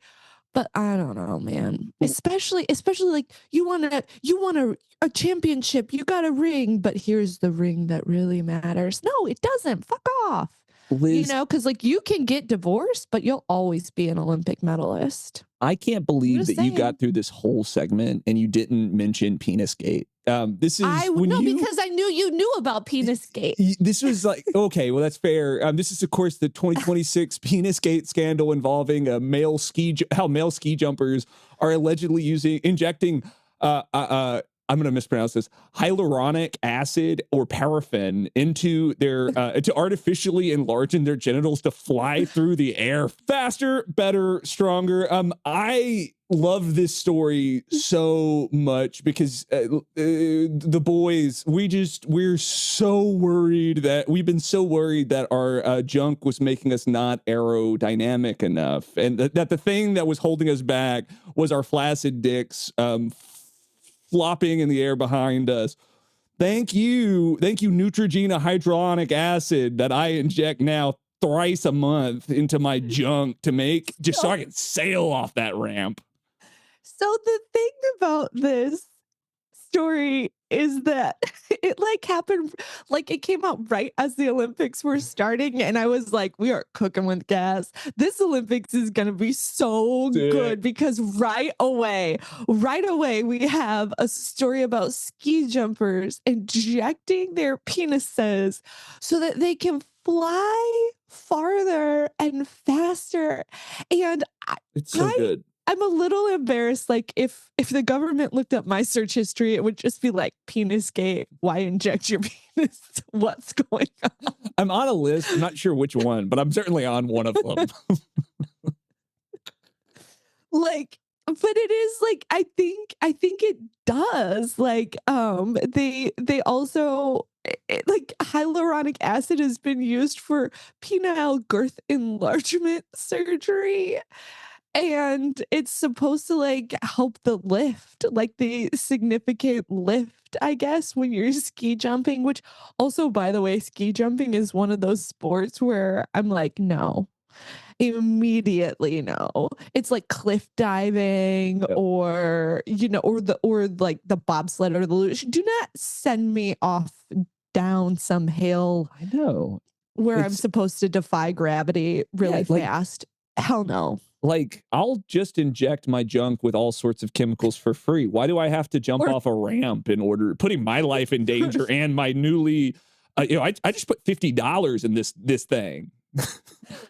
S2: but I don't know, man. Especially like you want a championship, you got a ring, but here's the ring that really matters. No, it doesn't. Fuck off. Liz, because like you can get divorced, but you'll always be an Olympic medalist.
S1: I can't believe that you got through this whole segment and you didn't mention Penisgate. Because I
S2: knew you knew about Penisgate.
S1: This was like, okay, well, that's fair. This is, of course, the 2026 Penisgate scandal involving how male ski jumpers are allegedly injecting I'm going to mispronounce this, hyaluronic acid or paraffin into their, to artificially enlarge their genitals to fly through the air faster, better, stronger. I love this story so much because the boys, we're so worried that we've been so worried that our junk was making us not aerodynamic enough. And that the thing that was holding us back was our flaccid dicks, flopping in the air behind us. Thank you, Neutrogena hydronic acid that I inject now thrice a month into my junk to make so I can sail off that ramp.
S2: So the thing about this story is that it like happened, like it came out right as the Olympics were starting, and I was like, we are cooking with gas. This Olympics is gonna be so good because right away we have a story about ski jumpers injecting their penises so that they can fly farther and faster. And
S1: it's so good.
S2: I'm a little embarrassed. Like if the government looked up my search history, it would just be like Penisgate. Why inject your penis? What's going on?
S1: I'm on a list. I'm not sure which one, but I'm certainly on one of them.
S2: Like, but it is like I think it does. Like, they also like hyaluronic acid has been used for penile girth enlargement surgery. And it's supposed to like help the lift, like the significant lift, I guess, when you're ski jumping, which also, by the way, ski jumping is one of those sports where I'm like, no, immediately no. It's like cliff diving or, or like the bobsled or the luge. Do not send me off down some hill.
S1: I know.
S2: Where I'm supposed to defy gravity really fast. Hell no.
S1: Like, I'll just inject my junk with all sorts of chemicals for free. Why do I have to jump off a ramp in order, putting my life in danger and my newly, I just put $50 in this thing.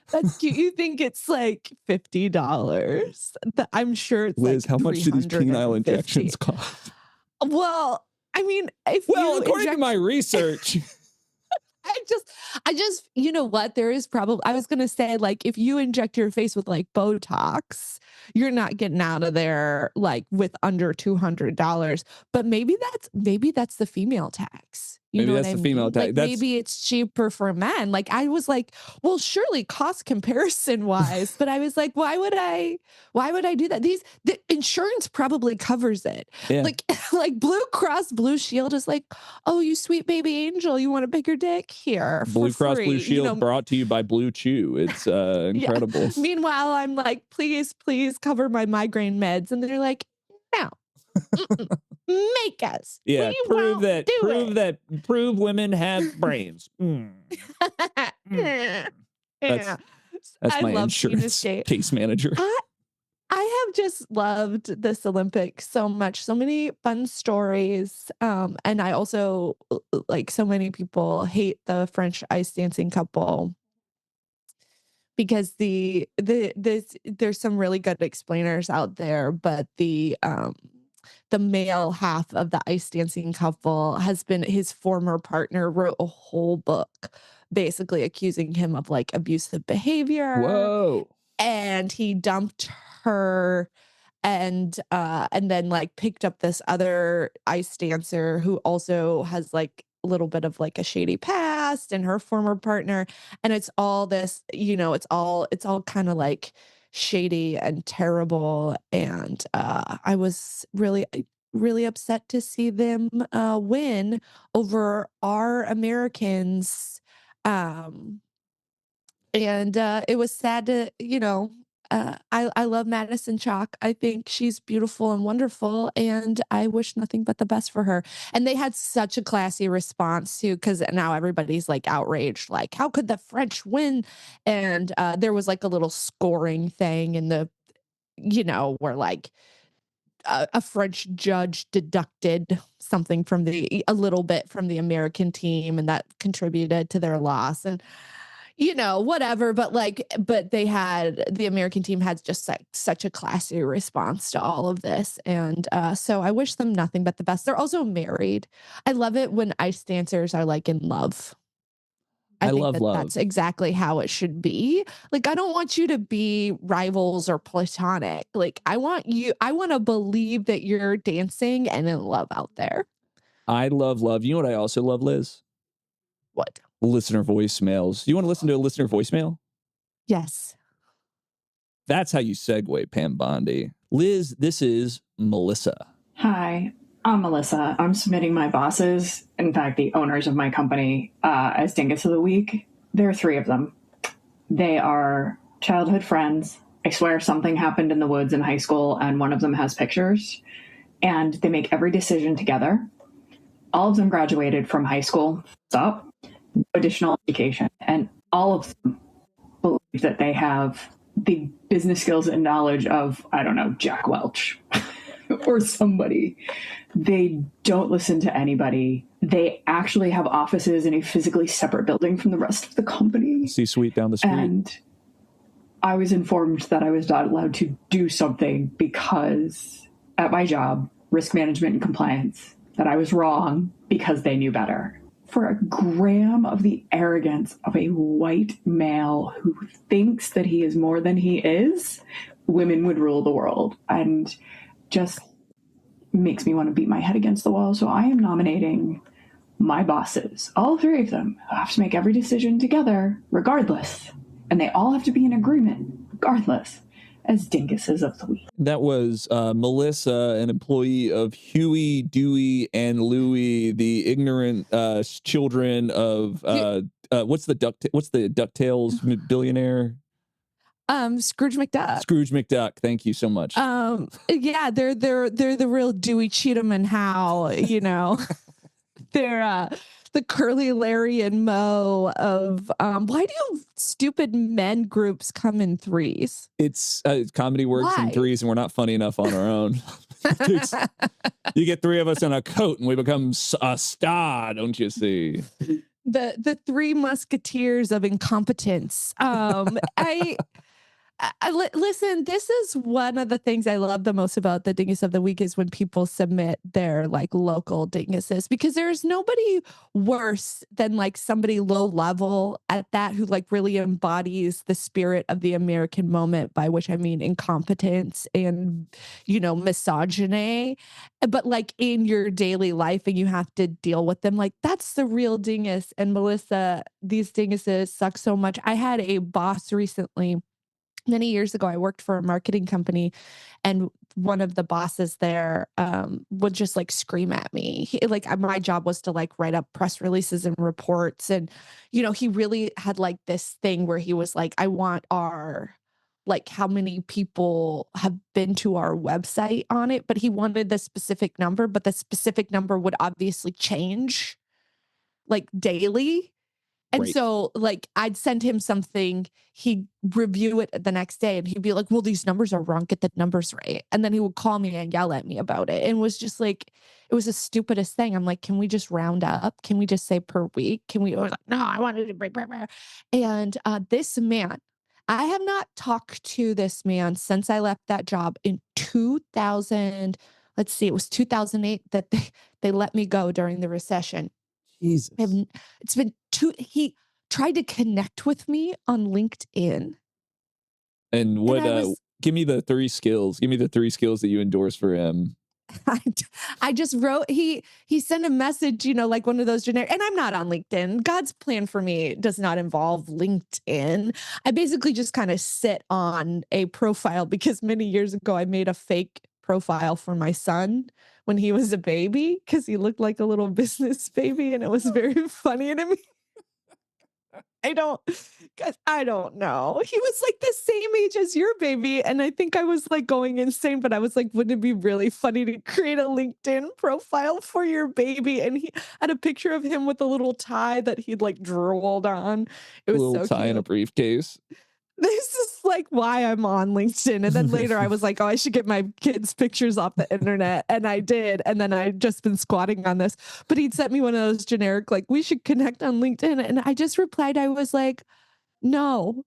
S2: That's cute. You think it's like $50? I'm sure it's
S1: Liz,
S2: like
S1: how much do these penile injections cost?
S2: Well, I mean,
S1: according to my research.
S2: I just, you know what? There is probably, I was going to say, like, if you inject your face with like Botox, you're not getting out of there like with under $200. But maybe that's the female tax.
S1: Maybe that's the female tax.
S2: Like, maybe it's cheaper for men. Like, I was like, well, surely cost comparison wise, but I was like, why would I do that? The insurance probably covers it. Yeah. Like Blue Cross Blue Shield is like, oh, you sweet baby angel, you want a bigger dick here?
S1: Blue Cross Blue Shield brought to you by Blue Chew. It's incredible.
S2: Yeah. Meanwhile, I'm like, please cover my migraine meds, and they're like, no. Make us.
S1: Yeah, prove women have brains. That's my insurance case manager.
S2: I have just loved this Olympics so much. So many fun stories. And I also, like, so many people hate the French ice dancing couple because there's some really good explainers out there, but the male half of the ice dancing couple has been, his former partner wrote a whole book basically accusing him of like abusive behavior.
S1: Whoa.
S2: And he dumped her and then like picked up this other ice dancer who also has like a little bit of like a shady past, and her former partner. And it's all this, it's all kind of like shady and terrible. And I was really upset to see them win over our Americans. And it was sad to, I love Madison Chalk. I think she's beautiful and wonderful, and I wish nothing but the best for her. And they had such a classy response too, because now everybody's like outraged, like, how could the French win? And there was like a little scoring thing in the, where like a French judge deducted something from a little bit from the American team, and that contributed to their loss. And whatever, but the American team had just like such a classy response to all of this. And so I wish them nothing but the best. They're also married. I love it when ice dancers are like in love. I think love. That's exactly how it should be. Like, I don't want you to be rivals or platonic. Like, I want to believe that you're dancing and in love out there.
S1: I love. You know what I also love, Liz?
S2: What?
S1: Listener voicemails. You want to listen to a listener voicemail?
S2: Yes.
S1: That's how you segue, Pam Bondi. Liz, this is Melissa.
S3: Hi, I'm Melissa. I'm submitting my bosses, in fact, the owners of my company, as Dingus of the Week. There are 3 of them. They are childhood friends. I swear something happened in the woods in high school, and one of them has pictures. And they make every decision together. All of them graduated from high school. Stop. Additional education, and all of them believe that they have the business skills and knowledge of, I don't know, Jack Welch or somebody. They don't listen to anybody. They actually have offices in a physically separate building from the rest of the company.
S1: C-suite down the street.
S3: And I was informed that I was not allowed to do something because at my job, risk management and compliance, that I was wrong because they knew better. For a gram of the arrogance of a white male who thinks that he is more than he is, women would rule the world. And just makes me want to beat my head against the wall. So I am nominating my bosses, all 3 of them, who have to make every decision together, regardless. And they all have to be in agreement, regardless. as Dinguses of the Week.
S1: That was Melissa, an employee of Huey, Dewey, and Louie, the ignorant children of what's the DuckTales billionaire?
S2: Scrooge McDuck.
S1: Scrooge McDuck. Thank you so much.
S2: Yeah, they're the real Dewey, Cheatham, and Howe. You know, they're the Curly, Larry, and Moe of why do stupid men groups come in threes?
S1: It's comedy works in threes, and we're not funny enough on our own. You get three of us in a coat, and we become a star, don't you see?
S2: The three musketeers of incompetence. Listen, this is one of the things I love the most about the Dingus of the Week is when people submit their like local dinguses, because there's nobody worse than like somebody low level at that who like really embodies the spirit of the American moment, by which I mean incompetence and, you know, misogyny, but like in your daily life and you have to deal with them. Like that's the real dingus. And Melissa, these dinguses suck so much. I had a boss recently. Many years ago, I worked for a marketing company, and one of the bosses there would just like scream at me. My job was to like write up press releases and reports. And, you know, he really had like this thing where he was like, I want like how many people have been to our website on it, but he wanted the specific number, but the specific number would obviously change like daily. And
S1: right.
S2: So like I'd send him something, he'd review it the next day and he'd be like, well, these numbers are wrong, get the numbers right. And then he would call me and yell at me about it. And it was just like, it was the stupidest thing. I'm like, can we just round up? Can we just say per week? Can we, like, no, I wanted to break. And this man, I have not talked to this man since I left that job in 2000. Let's see, it was 2008 that they let me go during the recession.
S1: Jesus.
S2: It's been he tried to connect with me on LinkedIn.
S1: And what, give me the three skills. Give me the three skills that you endorse for him.
S2: I just wrote, he sent a message, you know, like one of those generic, and I'm not on LinkedIn. God's plan for me does not involve LinkedIn. I basically just kind of sit on a profile because many years ago I made a fake profile for my son when he was a baby because he looked like a little business baby and it was very funny to me. I don't know. He was like the same age as your baby. And I think I was like going insane, but I was like, wouldn't it be really funny to create a LinkedIn profile for your baby? And he had a picture of him with a little tie that he'd like drooled on. It was
S1: a little
S2: so
S1: tie
S2: cute.
S1: in a briefcase.
S2: This is like why I'm on LinkedIn. And then later I was like, oh, I should get my kids' pictures off the internet. And I did. And then I've just been squatting on this. But he'd sent me one of those generic, like, we should connect on LinkedIn. And I just replied, I was like, no.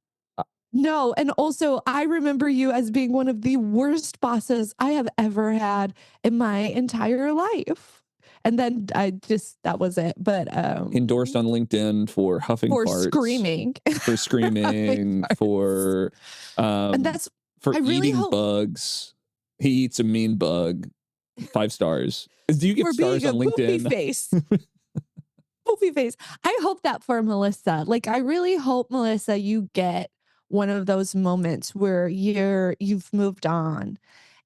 S2: And also, I remember you as being one of the worst bosses I have ever had in my entire life. And then that was it. But
S1: endorsed on LinkedIn for huffing farts,
S2: screaming,
S1: for screaming, for
S2: and that's
S1: for eating bugs. He eats a mean bug. 5 stars. Do you get stars on LinkedIn?
S2: Poopy face. Poopy face. I hope that for Melissa. Like, I really hope, Melissa, you get one of those moments where you've moved on.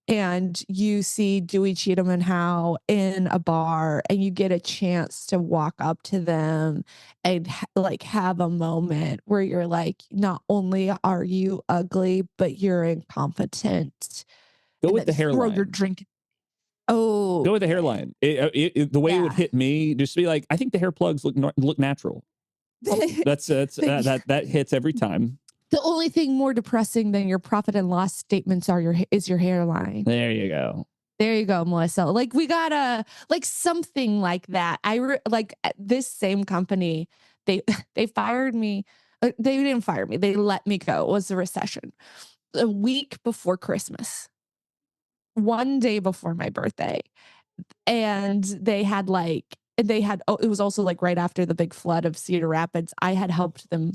S2: And you see Dewey, Cheatham, and Howe in a bar, and you get a chance to walk up to them and like have a moment where you're like, not only are you ugly, but you're incompetent.
S1: Go with the hairline.
S2: Throw your drink. Oh,
S1: go with the hairline. The way it would hit me, just be like, I think the hair plugs look natural. That hits every time.
S2: The only thing more depressing than your profit and loss statements is your hairline.
S1: There you go.
S2: There you go, Melissa. Like, we gotta like something like that. Like this same company, they fired me. They didn't fire me. They let me go. It was the recession. A week before Christmas, one day before my birthday, and it was also like right after the big flood of Cedar Rapids. I had helped them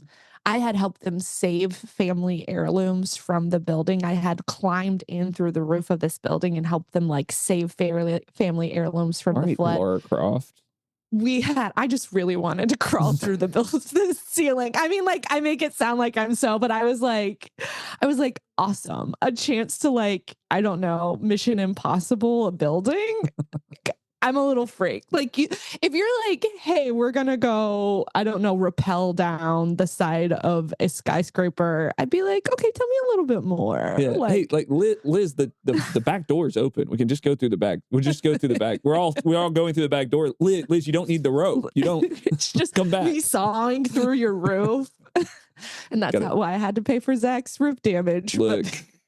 S2: save family heirlooms from the building. I had climbed in through the roof of this building and helped them like save family heirlooms from the flood.
S1: Laura Croft.
S2: I just really wanted to crawl through the ceiling. I mean, like, I make it sound like I'm but I was like, awesome. A chance to, like, I don't know, Mission Impossible, a building. I'm a little freak. Like, if you're like, hey, we're going to go, I don't know, rappel down the side of a skyscraper, I'd be like, okay, tell me a little bit more.
S1: Yeah.
S2: Like,
S1: hey, like Liz, the back door is open. We can just go through the back. We'll just go through the back. We're all going through the back door. Liz, you don't need the rope. You don't.
S2: It's just
S1: come back.
S2: Me sawing through your woof. And that's why I had to pay for Zach's roof damage.
S1: Look.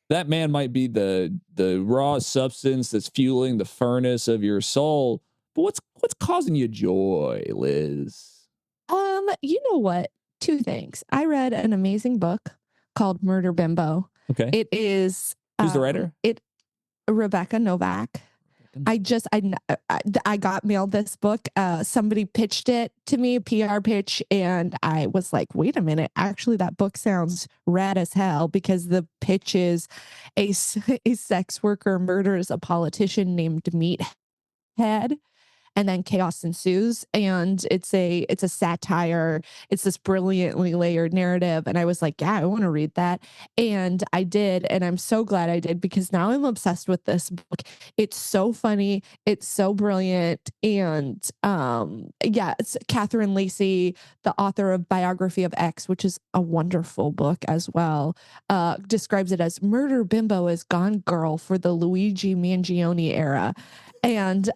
S1: That man might be the raw substance that's fueling the furnace of your soul. But what's causing you joy, Liz?
S2: You know what? Two things. I read an amazing book called Murder Bimbo.
S1: Okay.
S2: It is
S1: who's the writer?
S2: Rebecca Novak. I got mailed this book. Somebody pitched it to me, a PR pitch, and I was like, wait a minute. Actually, that book sounds rad as hell, because the pitch is a sex worker murders a politician named Meathead, and then chaos ensues. And it's a satire. It's this brilliantly layered narrative. And I was like, yeah, I want to read that. And I did. And I'm so glad I did, because now I'm obsessed with this book. It's so funny. It's so brilliant. And it's Catherine Lacey, the author of Biography of X, which is a wonderful book as well, describes it as Murder Bimbo is Gone Girl for the Luigi Mangione era. And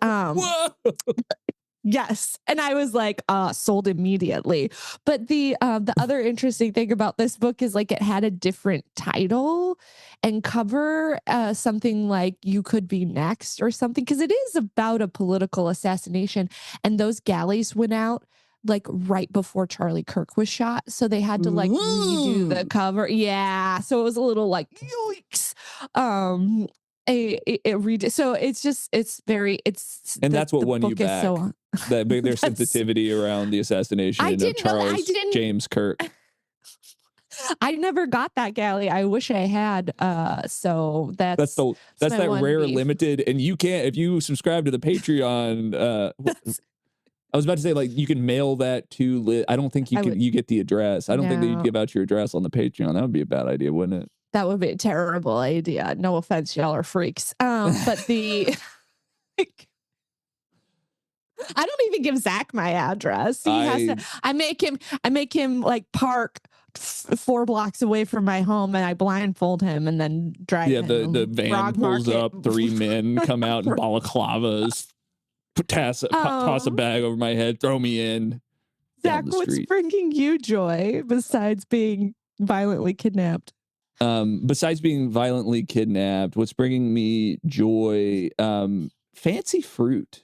S2: yes, and I was like, sold immediately. But the other interesting thing about this book is, like, it had a different title and cover, something like You Could Be Next or something, because it is about a political assassination, and those galleys went out like right before Charlie Kirk was shot, so they had to like redo the cover. Yeah, so it was a little like yikes. So
S1: and that's what won you back. Their sensitivity around the assassination of Charles James Kirk.
S2: I never got that galley. I wish I had. So that's
S1: that rare limited, and you can't, if you subscribe to the Patreon. I was about to say, like, you can mail that to Liz. I don't think you get the address. I don't think that you'd give out your address on the Patreon. That would be a bad idea, wouldn't it?
S2: That would be a terrible idea. No offense, y'all are freaks. But I don't even give Zach my address. He has to. I make him like park 4 blocks away from my home, and I blindfold him and then drive. Yeah,
S1: the van pulls up. 3 men come out in balaclavas, toss a bag over my head, throw me in.
S2: Zach, what's bringing you joy besides being violently kidnapped?
S1: Besides being violently kidnapped, what's bringing me joy? Fancy fruit.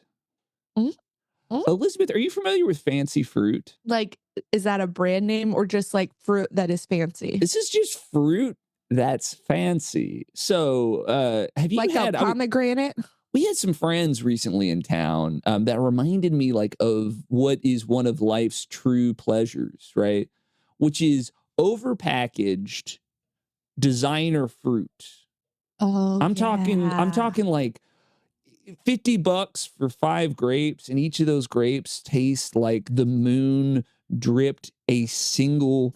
S1: Mm-hmm. Elizabeth, are you familiar with fancy fruit?
S2: Like, is that a brand name or just like fruit that is fancy?
S1: This is just fruit that's fancy. So, have you
S2: like had a pomegranate?
S1: We had some friends recently in town that reminded me like of what is one of life's true pleasures, right? Which is overpackaged designer fruit.
S2: Oh,
S1: I'm talking like $50 for 5 grapes, and each of those grapes taste like the moon dripped a single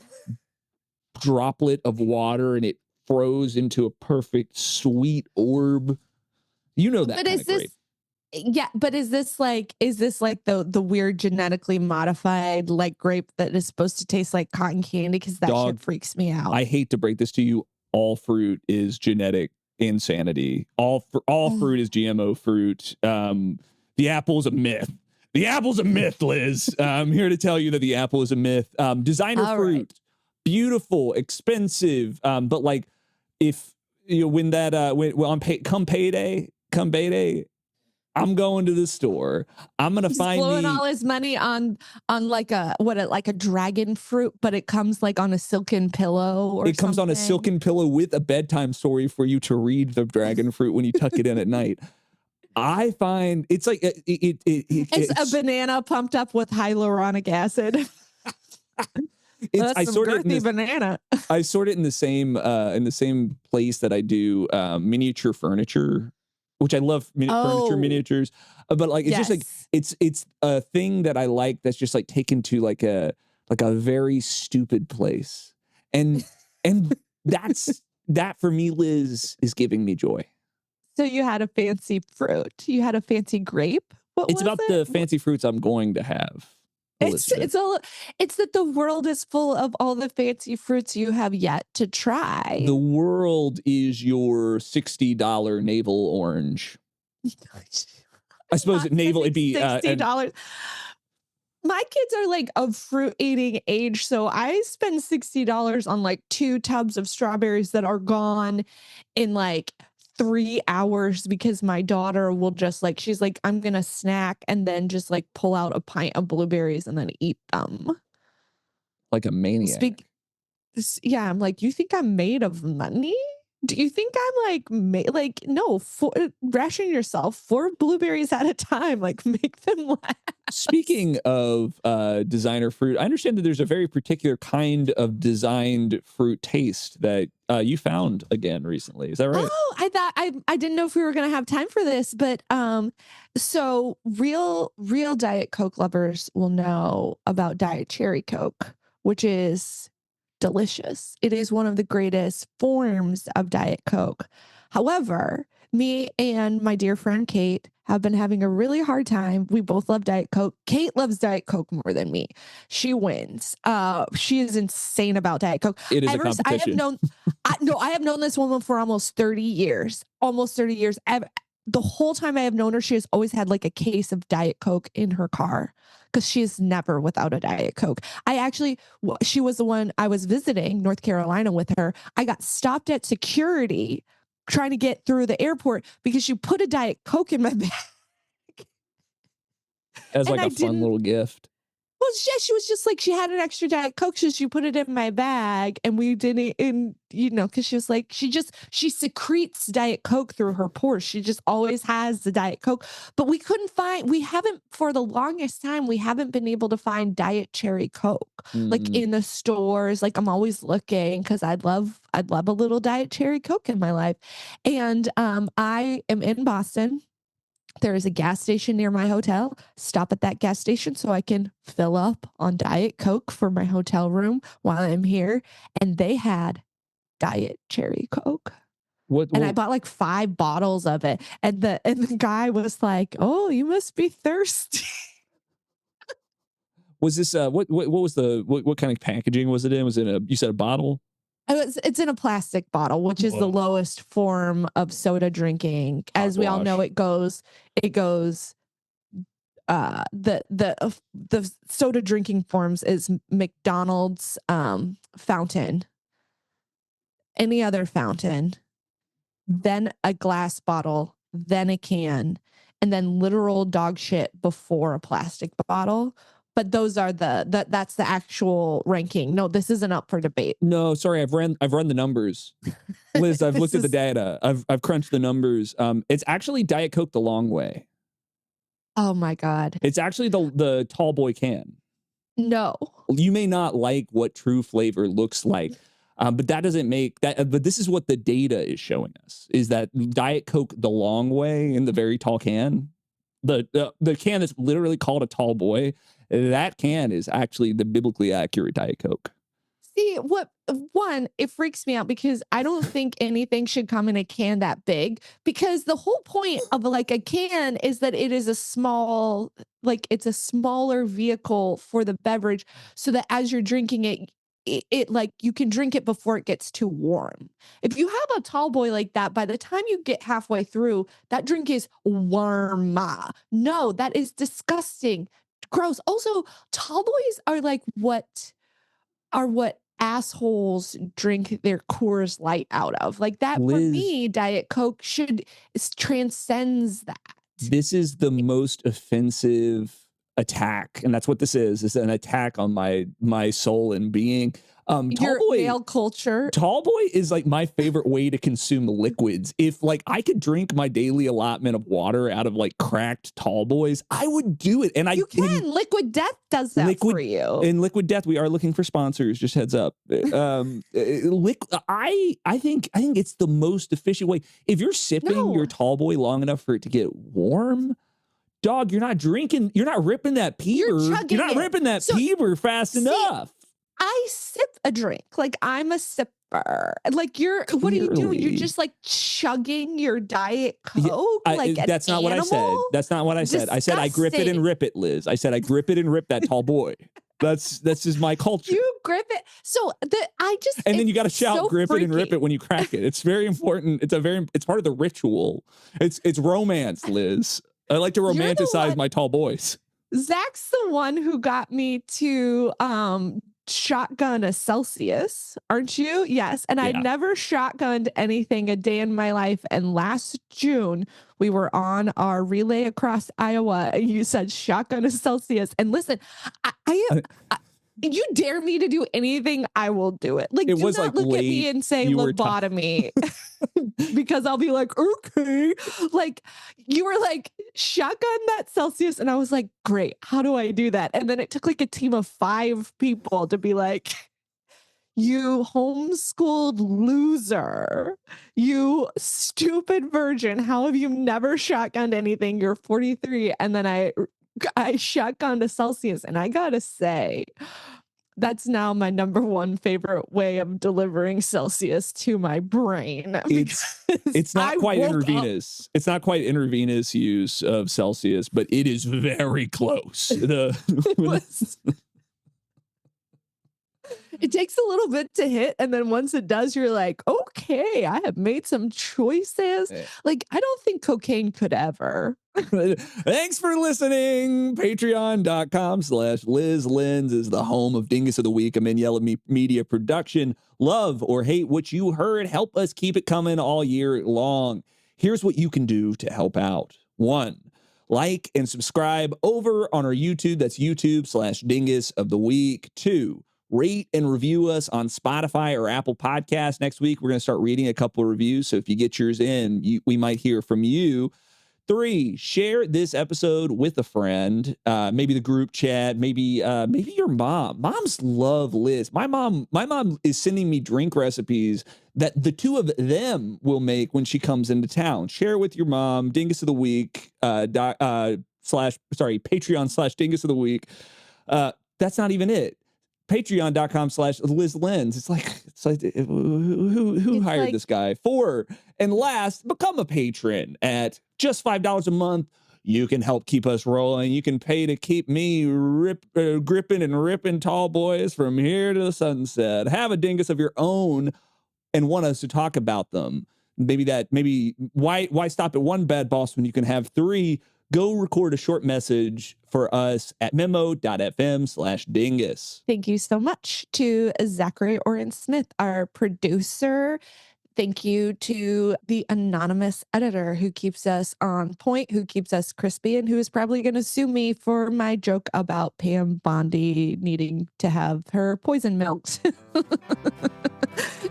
S1: droplet of water and it froze into a perfect sweet orb. You know that. But is this grape.
S2: Yeah, but is this like the weird genetically modified like grape that is supposed to taste like cotton candy? Because that shit freaks me out.
S1: I hate to break this to you. All fruit is genetic insanity. All fruit is GMO fruit. The apple is a myth. The apple's a myth, Liz. I'm here to tell you that the apple is a myth. Designer fruit, beautiful, expensive. But like, if you know, when that come payday, I'm going to the store. I'm gonna find
S2: blowing all his money on like a dragon fruit, but it comes like on a silken pillow or
S1: it comes on a silken pillow with a bedtime story for you to read the dragon fruit when you tuck it in at night. I find it's like it's
S2: a banana pumped up with hyaluronic acid.
S1: I sort it in
S2: banana.
S1: I sort it in the same place that I do miniature furniture. which I love furniture miniatures, but like it's just like it's a thing that I like that's just like taken to like a very stupid place, and that for me, Liz, is giving me joy.
S2: So you had a fancy fruit. You had a fancy grape.
S1: It's about the fancy fruits I'm going to have.
S2: It's that the world is full of all the fancy fruits you have yet to try.
S1: The world is your $60 navel orange. I suppose navel it'd be
S2: $60. My kids are like of fruit eating age, so I spend $60 on like 2 tubs of strawberries that are gone in like 3 hours because my daughter will just like, she's like, I'm gonna snack and then just like pull out a pint of blueberries and then eat them
S1: like a maniac.
S2: Yeah, I'm like, you think I'm made of money? Do you think I'm like no, ration yourself 4 blueberries at a time, like make them last.
S1: Speaking of designer fruit, I understand that there's a very particular kind of designed fruit taste that you found again recently. Is that right?
S2: Oh, I thought I didn't know if we were going to have time for this, but so real Diet Coke lovers will know about Diet Cherry Coke, which is delicious. It is one of the greatest forms of Diet Coke. However, me and my dear friend Kate have been having a really hard time. We both love Diet Coke. Kate loves Diet Coke more than me. She wins. She is insane about Diet Coke.
S1: It is a competition.
S2: I have known this woman for almost 30 years. Almost 30 years. The whole time I have known her, she has always had like a case of Diet Coke in her car because she is never without a Diet Coke. She was the one I was visiting North Carolina with her. I got stopped at security trying to get through the airport because she put a Diet Coke in my bag.
S1: As like a fun little gift.
S2: Well, she was just like, she had an extra Diet Coke, so she put it in my bag, and we didn't, because she was like, she secretes Diet Coke through her pores. She just always has the Diet Coke. But for the longest time, we haven't been able to find Diet Cherry Coke, like in the stores. Like I'm always looking because I'd love a little Diet Cherry Coke in my life. And I am in Boston. There is a gas station near my hotel. Stop at that gas station so I can fill up on Diet Coke for my hotel room while I'm here. And they had Diet Cherry Coke. And I bought like 5 bottles of it. And the guy was like, "Oh, you must be thirsty."
S1: Was this what was what kind of packaging was it in? Was it you said a bottle?
S2: It's in a plastic bottle, which is the lowest form of soda drinking. As we all know, it goes the soda drinking forms is McDonald's fountain, any other fountain, then a glass bottle, then a can, and then literal dog shit before a plastic bottle. But those are that's the actual ranking. No, this isn't up for debate.
S1: No, sorry, I've run the numbers. Liz, I've looked at the data. I've crunched the numbers. It's actually Diet Coke the long way.
S2: Oh my God.
S1: It's actually the tall boy can.
S2: No.
S1: You may not like what true flavor looks like, but that doesn't make that. But this is what the data is showing us: is that Diet Coke the long way in the very tall can, the can that's literally called a tall boy. That can is actually the biblically accurate Diet Coke.
S2: See, it freaks me out because I don't think anything should come in a can that big, because the whole point of like a can is that it is it's a smaller vehicle for the beverage so that as you're drinking it like you can drink it before it gets too warm. If you have a tall boy like that, by the time you get halfway through, that drink is warm. No, that is disgusting. Gross. Also, tall boys are like what assholes drink their Coors Light out of. Like that, Liz, for me, Diet Coke transcends that.
S1: This is the most offensive attack, and that's what this is an attack on my soul and being.
S2: Male culture.
S1: Tall boy is like my favorite way to consume liquids. If like I could drink my daily allotment of water out of like cracked tall boys, I would do it. And
S2: Liquid Death does that for you.
S1: In Liquid Death, we are looking for sponsors. Just heads up. I think it's the most efficient way. If you're sipping your tall boy long enough for it to get warm, dog, you're not drinking. You're not ripping that peeber. You're not ripping that peeber fast enough.
S2: I sip a drink. Like, I'm a sipper. Like, what are you doing? You're just like chugging your Diet Coke?
S1: That's not what I said. That's not what I said. I said I grip it and rip it, Liz. I said I grip it and rip that tall boy. That's just my culture.
S2: You grip it. So
S1: and then you got to shout, grip it and rip it when you crack it. It's very important. It's part of the ritual. It's romance, Liz. I like to romanticize my tall boys.
S2: Zach's the one who got me to shotgun a Celsius, aren't you? Yes. And I never shotgunned anything a day in my life. And last June, we were on our relay across Iowa, and you said shotgun a Celsius. And listen, you dare me to do anything, I will do it. Like, do not look at me and say lobotomy because I'll be like, okay. Like, you were like, shotgun that Celsius. And I was like, great. How do I do that? And then it took like a team of 5 people to be like, you homeschooled loser, you stupid virgin. How have you never shotgunned anything? You're 43. And then I shotgunned a Celsius, and I gotta say, that's now my number one favorite way of delivering Celsius to my brain.
S1: It's not quite intravenous. It's not quite intravenous use of Celsius, but it is very close.
S2: It takes a little bit to hit, and then once it does, you're like, okay, I have made some choices. Like, I don't think cocaine could ever.
S1: Thanks for listening. Patreon.com/Liz Lenz is the home of Dingus of the Week, a Maniela Media production. Love or hate what you heard. Help us keep it coming all year long. Here's what you can do to help out. 1, like and subscribe over on our YouTube. That's YouTube/Dingus of the Week. 2, rate and review us on Spotify or Apple Podcasts. Next week, we're going to start reading a couple of reviews. So if you get yours in, we might hear from you. 3, share this episode with a friend, maybe the group chat, maybe your mom. Moms love Liz. My mom is sending me drink recipes that the two of them will make when she comes into town. Share it with your mom. Dingus of the Week, Patreon/Dingus of the Week. That's not even it. Patreon.com/Liz Lenz. It's like who hired this guy? 4, and last, become a patron at just $5 a month. You can help keep us rolling. You can pay to keep me gripping and ripping tall boys from here to the sunset. Have a dingus of your own and want us to talk about them. Maybe why stop at 1 bad boss when you can have 3? Go record a short message for us at memo.fm/dingus.
S2: Thank you so much to Zachary Oren Smith, our producer. Thank you to the anonymous editor who keeps us on point, who keeps us crispy, and who is probably going to sue me for my joke about Pam Bondi needing to have her poison milked.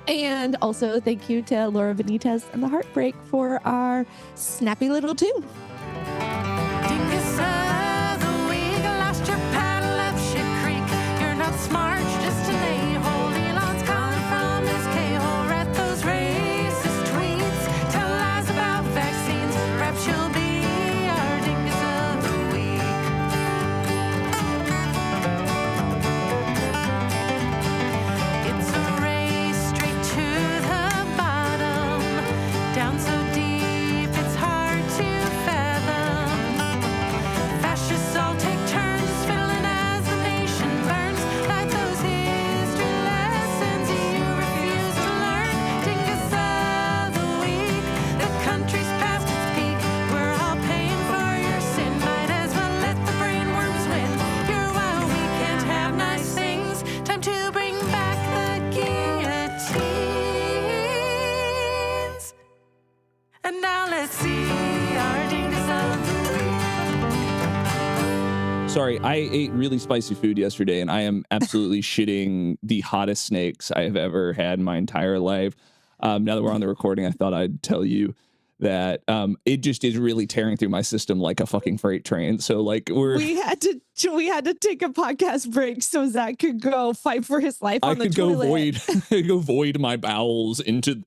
S2: And also thank you to Laura Benitez and the Heartbreak for our snappy little tune.
S4: Dingus of the week, lost your paddle up Ship Creek. You're not smart, just an a-hole. Elon's calling from his K-hole. Read those racist tweets, tell lies about vaccines. Perhaps you'll be our dingus of the week. It's a race straight to the bottom, down so deep it's hard to fathom.
S1: sorry. I ate really spicy food yesterday, and I am absolutely shitting the hottest snakes I have ever had in my entire life. Now that we're on the recording, I thought I'd tell you that it just is really tearing through my system like a fucking freight train. So like we had to take a podcast break so Zach could go fight for his life on the toilet. Go void my bowels into.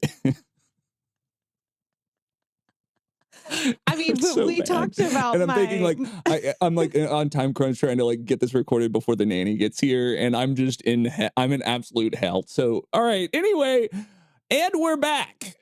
S2: I mean, but we talked about,
S1: and I'm thinking like I'm like on time crunch trying to like get this recorded before the nanny gets here, and I'm just I'm in absolute hell. So all right, anyway, and we're back.